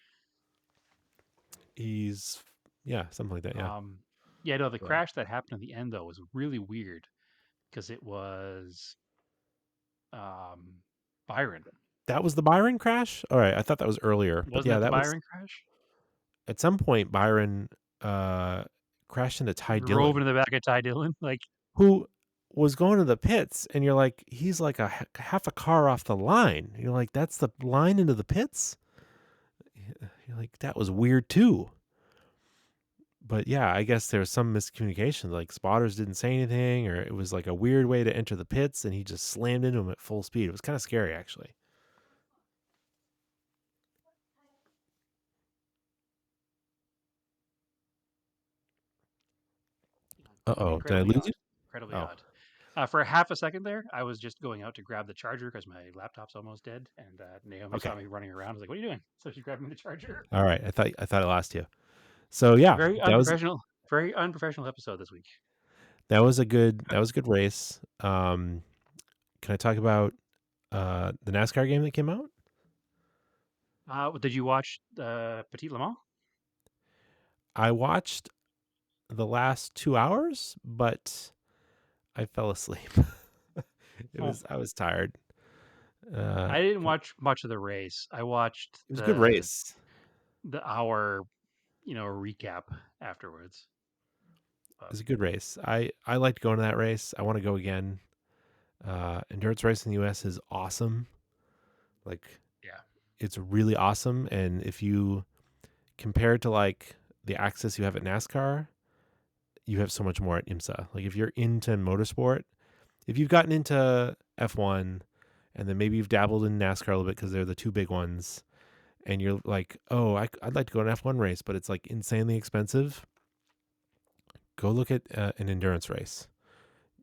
He's something like that. Yeah, Yeah, no, the but crash that happened at the end though was really weird because it was Byron. that was the Byron crash. All right, I thought that was earlier, but Wasn't yeah, that the that was Byron crash? at some point Byron crashed into Ty Drove Dillon, into the back of Ty Dillon. Like, who was going to the pits, and you're like, he's like half a car off the line. You're like, that's the line into the pits. You're like, that was weird too. But yeah, I guess there was some miscommunication. Like spotters didn't say anything, or it was like a weird way to enter the pits, and he just slammed into him at full speed. It was kind of scary, actually. Uh-oh, did I incredibly lose odd. you? Incredibly Oh, odd. For half a second there, I was just going out to grab the charger because my laptop's almost dead, and Naomi okay. saw me running around. I was like, "What are you doing?" So she grabbed me the charger. All right. I thought I lost you. So yeah, Very unprofessional. Very unprofessional episode this week. that was a good race. Can I talk about the NASCAR game that came out? Did you watch Petit Le Mans? I watched the last 2 hours, but I fell asleep. Oh, I was tired. Uh, I didn't watch much of the race. I watched it was a good race. the hour, recap afterwards. It was a good race. I liked going to that race. I want to go again. Endurance race in the U.S. is awesome. Like, Yeah. it's really awesome. And if you compare it to like the access you have at NASCAR, you have so much more at IMSA. Like, if you're into motorsport, if you've gotten into F1 and then maybe you've dabbled in NASCAR a little bit because they're the two big ones, and you're like, oh, I'd like to go to an F1 race, but it's like insanely expensive, go look at an endurance race.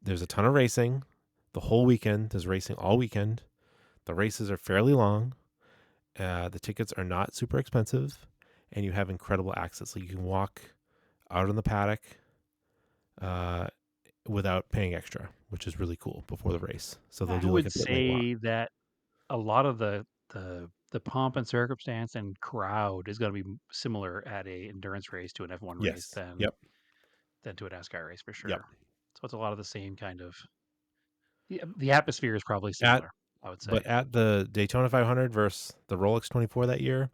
There's a ton of racing the whole weekend. There's racing all weekend. The races are fairly long. The tickets are not super expensive, and you have incredible access. Like, you can walk out on the paddock without paying extra, which is really cool before the race. So they'll I do like would a pit lane walk. say that a lot of the pomp and circumstance and crowd is going to be similar at a endurance race to an F1 race Yes. Yep. than to a NASCAR race for Yep. sure. So it's a lot of the same kind of the atmosphere is probably At similar, I would say. But at the Daytona 500 versus the Rolex 24 that year,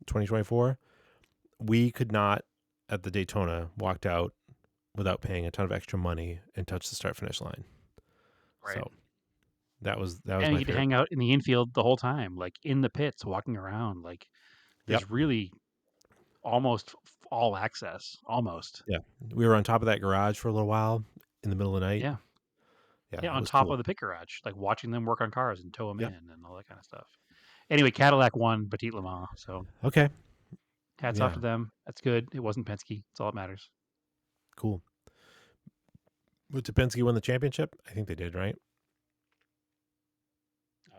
2024, we could not at the Daytona walked out without paying a ton of extra money and touch the start finish line. Right. So that was And my you get to favorite. hang out in the infield the whole time, like in the pits, walking around. Like Yep. there's really almost all access, almost. Yeah. We were on top of that garage for a little while in the middle of the night. Yeah. Yeah. Yeah, It on was top cool. of the pit garage, like watching them work on cars and tow them Yep. in and all that kind of stuff. Anyway, Cadillac won Petit Le Mans, so Okay. hats off Yeah. to them. That's good. It wasn't Penske. That's all that matters. Cool. Did Penske win the championship? I think they did, right?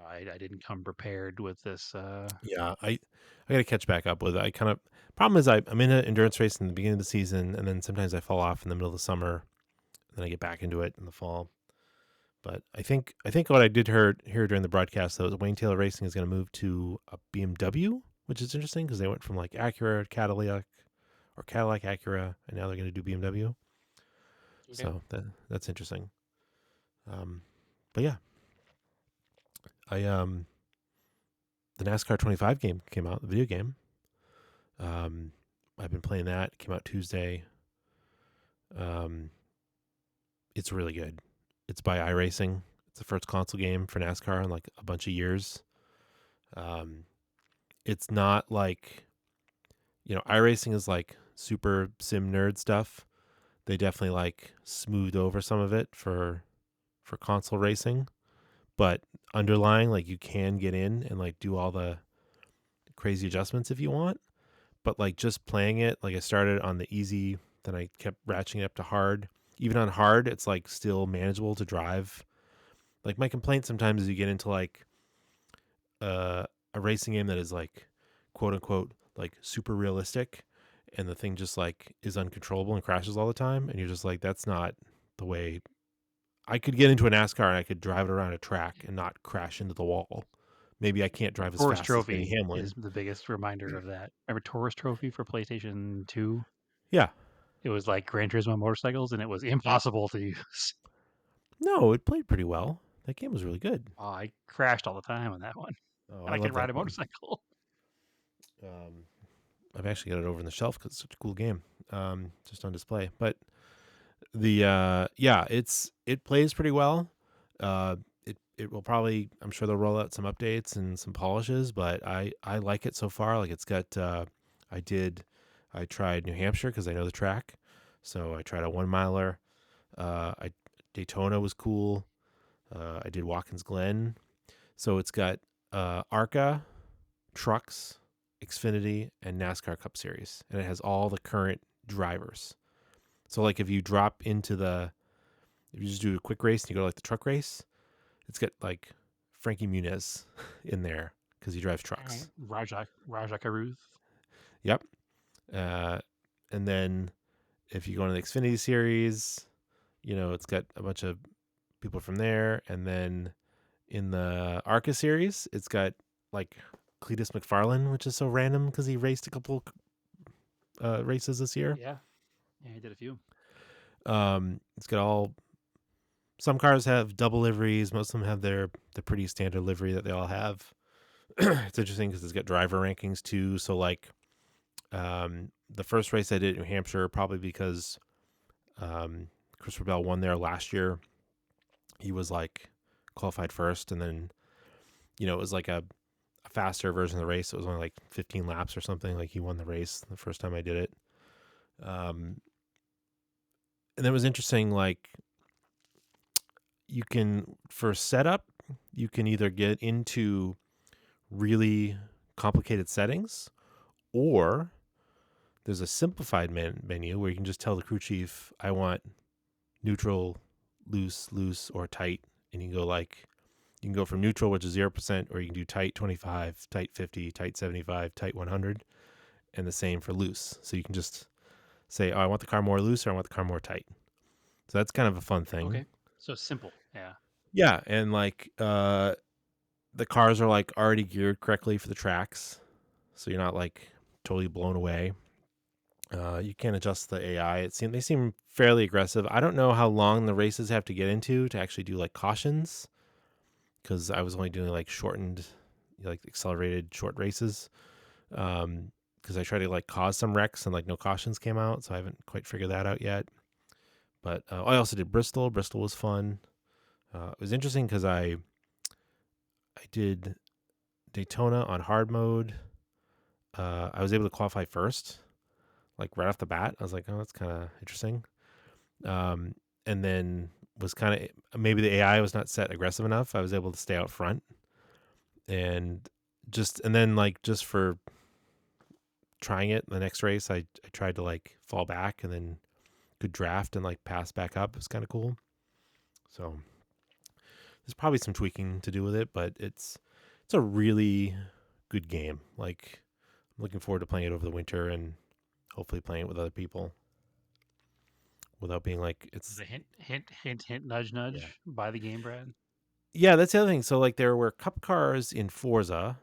I didn't come prepared with this. Yeah, I got to catch back up with it. I kind of problem is I'm in an endurance race in the beginning of the season, and then sometimes I fall off in the middle of the summer, and then I get back into it in the fall. But I think what I did hear during the broadcast though is Wayne Taylor Racing is going to move to a BMW, which is interesting because they went from like Acura, Cadillac, or Cadillac Acura, and now they're going to do BMW. Okay. So that's interesting. But yeah, the NASCAR 25 game came out, the video game. I've been playing that. It came out Tuesday. It's really good. It's by iRacing. It's the first console game for NASCAR in like a bunch of years. It's not like, iRacing is like super sim nerd stuff. They definitely like smoothed over some of it for console racing, but underlying, like, you can get in and like do all the crazy adjustments if you want. But like just playing it, like I started on the easy, then I kept ratcheting it up to hard. Even on hard, it's like still manageable to drive Like my complaint sometimes is you get into like a racing game that is like quote unquote like super realistic, and the thing just like is uncontrollable and crashes all the time, and you're just like, that's not the way. I could get into a NASCAR and I could drive it around a track and not crash into the wall. Maybe I can't drive as Tourist fast as Denny Trophy Hamlin. is the biggest reminder of that. Remember Tourist Trophy for PlayStation 2? Yeah. It was like Gran Turismo motorcycles, and it was impossible to use. No, it played pretty well. That game was really good. Oh, I crashed all the time on that one, Oh, and I I can love ride that a game. motorcycle. I've actually got it over on the shelf because it's such a cool game, just on display. But yeah, it plays pretty well. It will probably, I'm sure they'll roll out some updates and some polishes, but I like it so far. Like it's got I tried New Hampshire because I know the track, so I tried a 1 miler. I Daytona was cool. I did Watkins Glen, so it's got ARCA, trucks, Xfinity, and NASCAR Cup Series, and it has all the current drivers. So like if you just do a quick race and you go to like the truck race, it's got like Frankie Muniz in there because he drives trucks. Raja Caruth. Yep. And then if you go into the Xfinity series, it's got a bunch of people from there. And then in the ARCA series, it's got like Cletus McFarlane, which is so random because he raced a couple races this year. Yeah, he did a few. It's got some cars have double liveries. Most of them have the pretty standard livery that they all have. It's interesting because it's got driver rankings too. So like, the first race I did in New Hampshire, probably because Christopher Bell won there last year. He was like qualified first, and then it was like a faster version of the race. It was only like 15 laps or something. Like he won the race the first time I did it. And it was interesting. Like for setup, you can either get into really complicated settings, or there's a simplified menu where you can just tell the crew chief, I want neutral, loose, or tight. And you can go from neutral, which is 0%, or you can do tight 25, tight 50, tight 75, tight 100, and the same for loose. So you can just say, oh, I want the car more loose, or I want the car more tight. So that's kind of a fun thing. Okay, so simple. Yeah. Yeah, and like the cars are like already geared correctly for the tracks, so you're not like totally blown away. You can't adjust the AI. They seem fairly aggressive. I don't know how long the races have to get into to actually do like cautions, because I was only doing like shortened, like accelerated short races. Because I tried to like cause some wrecks and like no cautions came out, so I haven't quite figured that out yet. But I also did Bristol. Bristol was fun. It was interesting because I did Daytona on hard mode. I was able to qualify first, like right off the bat. I was like, oh, that's kind of interesting. And then was kind of, maybe the AI was not set aggressive enough. I was able to stay out front, and then like just for trying it the next race, I tried to like fall back and then good draft and like pass back up. It was kind of cool. So there's probably some tweaking to do with it, but it's a really good game. Like I'm looking forward to playing it over the winter and hopefully playing it with other people without being like it's The hint, nudge, yeah. buy the game, Brad. Yeah, that's the other thing. So like there were cup cars in Forza,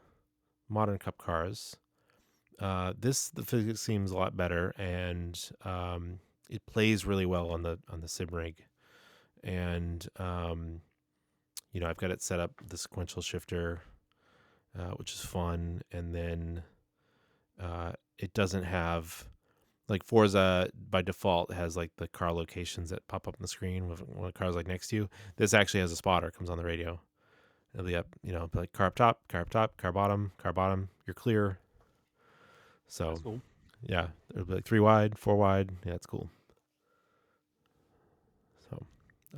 modern cup cars. The physics seems a lot better, and it plays really well on the sim rig. And I've got it set up the sequential shifter, which is fun. And then it doesn't have, like Forza by default has like the car locations that pop up on the screen when a car's like next to you. This actually has a spotter, comes on the radio. It'll be up, like car up top, car bottom, you're clear. So That's cool. yeah, it'll be like 3 wide, 4 wide. Yeah, it's cool. So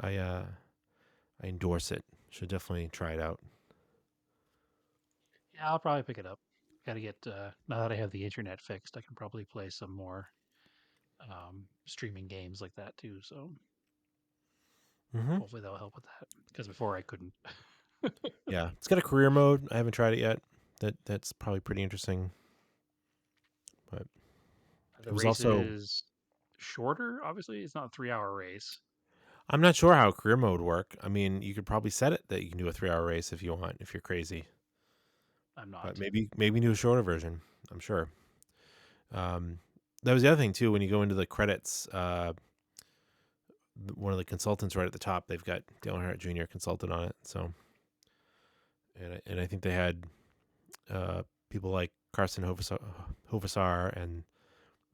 I endorse it. Should definitely try it out. Yeah, I'll probably pick it up. Got to get now that I have the internet fixed, I can probably play some more streaming games like that too. So Mm-hmm. Hopefully that'll help with that because before I couldn't. Yeah, it's got a career mode. I haven't tried it yet. That's probably pretty interesting. But The it was race also is shorter. Obviously, it's not a 3-hour race. I'm not sure how career mode work. I mean, you could probably set it that you can do a 3-hour race if you want, if you're crazy. I'm But not. maybe do a shorter version. I'm sure. That was the other thing too. When you go into the credits, one of the consultants right at the top, they've got Dale Earnhardt Jr. consulted on it. So, and I think they had people like Carson Hovasar and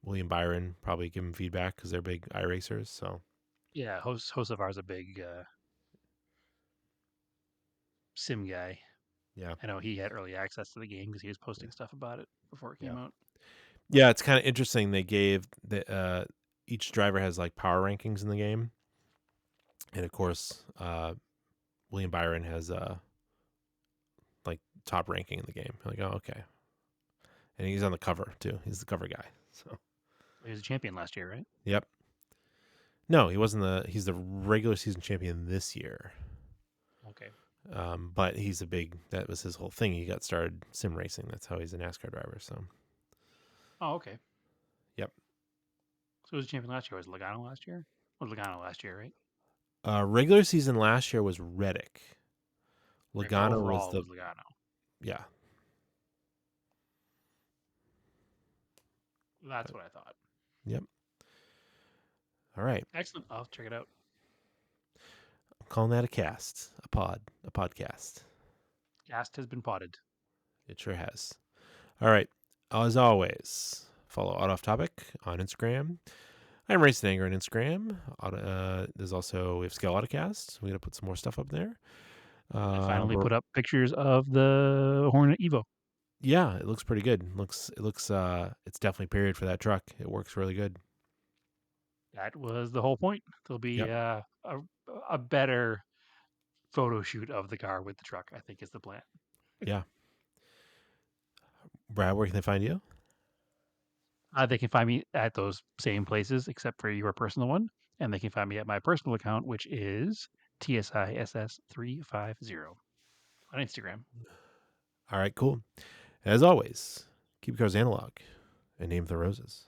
William Byron probably give them feedback because they're big iRacers. So Yeah, Hosevar's a big sim guy. yeah, I know he had early access to the game because he was posting stuff about it before it yeah, came out. yeah. It's kind of interesting. They gave each driver has like power rankings in the game, and of course, William Byron has like top ranking in the game. Like, oh, okay, and he's on the cover too. He's the cover guy. So He was a champion last year, right? yep. No, he wasn't he's the regular season champion this year. Okay. But that was his whole thing. He got started sim racing. That's how he's a NASCAR driver. So, Oh, okay. yep. So who was the champion last year? Was Logano last year? Was Logano last year, right? Regular season last year was Reddick. Okay, but Logano was overall, it was Logano. yeah. That's what I thought. Yep. All right. Excellent. I'll check it out. I'm calling that a cast, a podcast. Cast has been potted. It sure has. All right. As always, follow Auto Off Topic on Instagram. I'm Racing Anger on Instagram. There's also we have Scale Autocast. We're gonna put some more stuff up there. I finally put up pictures of the Hornet Evo. Yeah, it looks pretty good. It's definitely period for that truck. It works really good. That was the whole point. There'll be Yep. a better photo shoot of the car with the truck, I think is the plan. Yeah. Brad, where can they find you? They can find me at those same places except for your personal one. And they can find me at my personal account, which is TSISS350 on Instagram. All right, cool. As always, keep your cars analog and name the roses.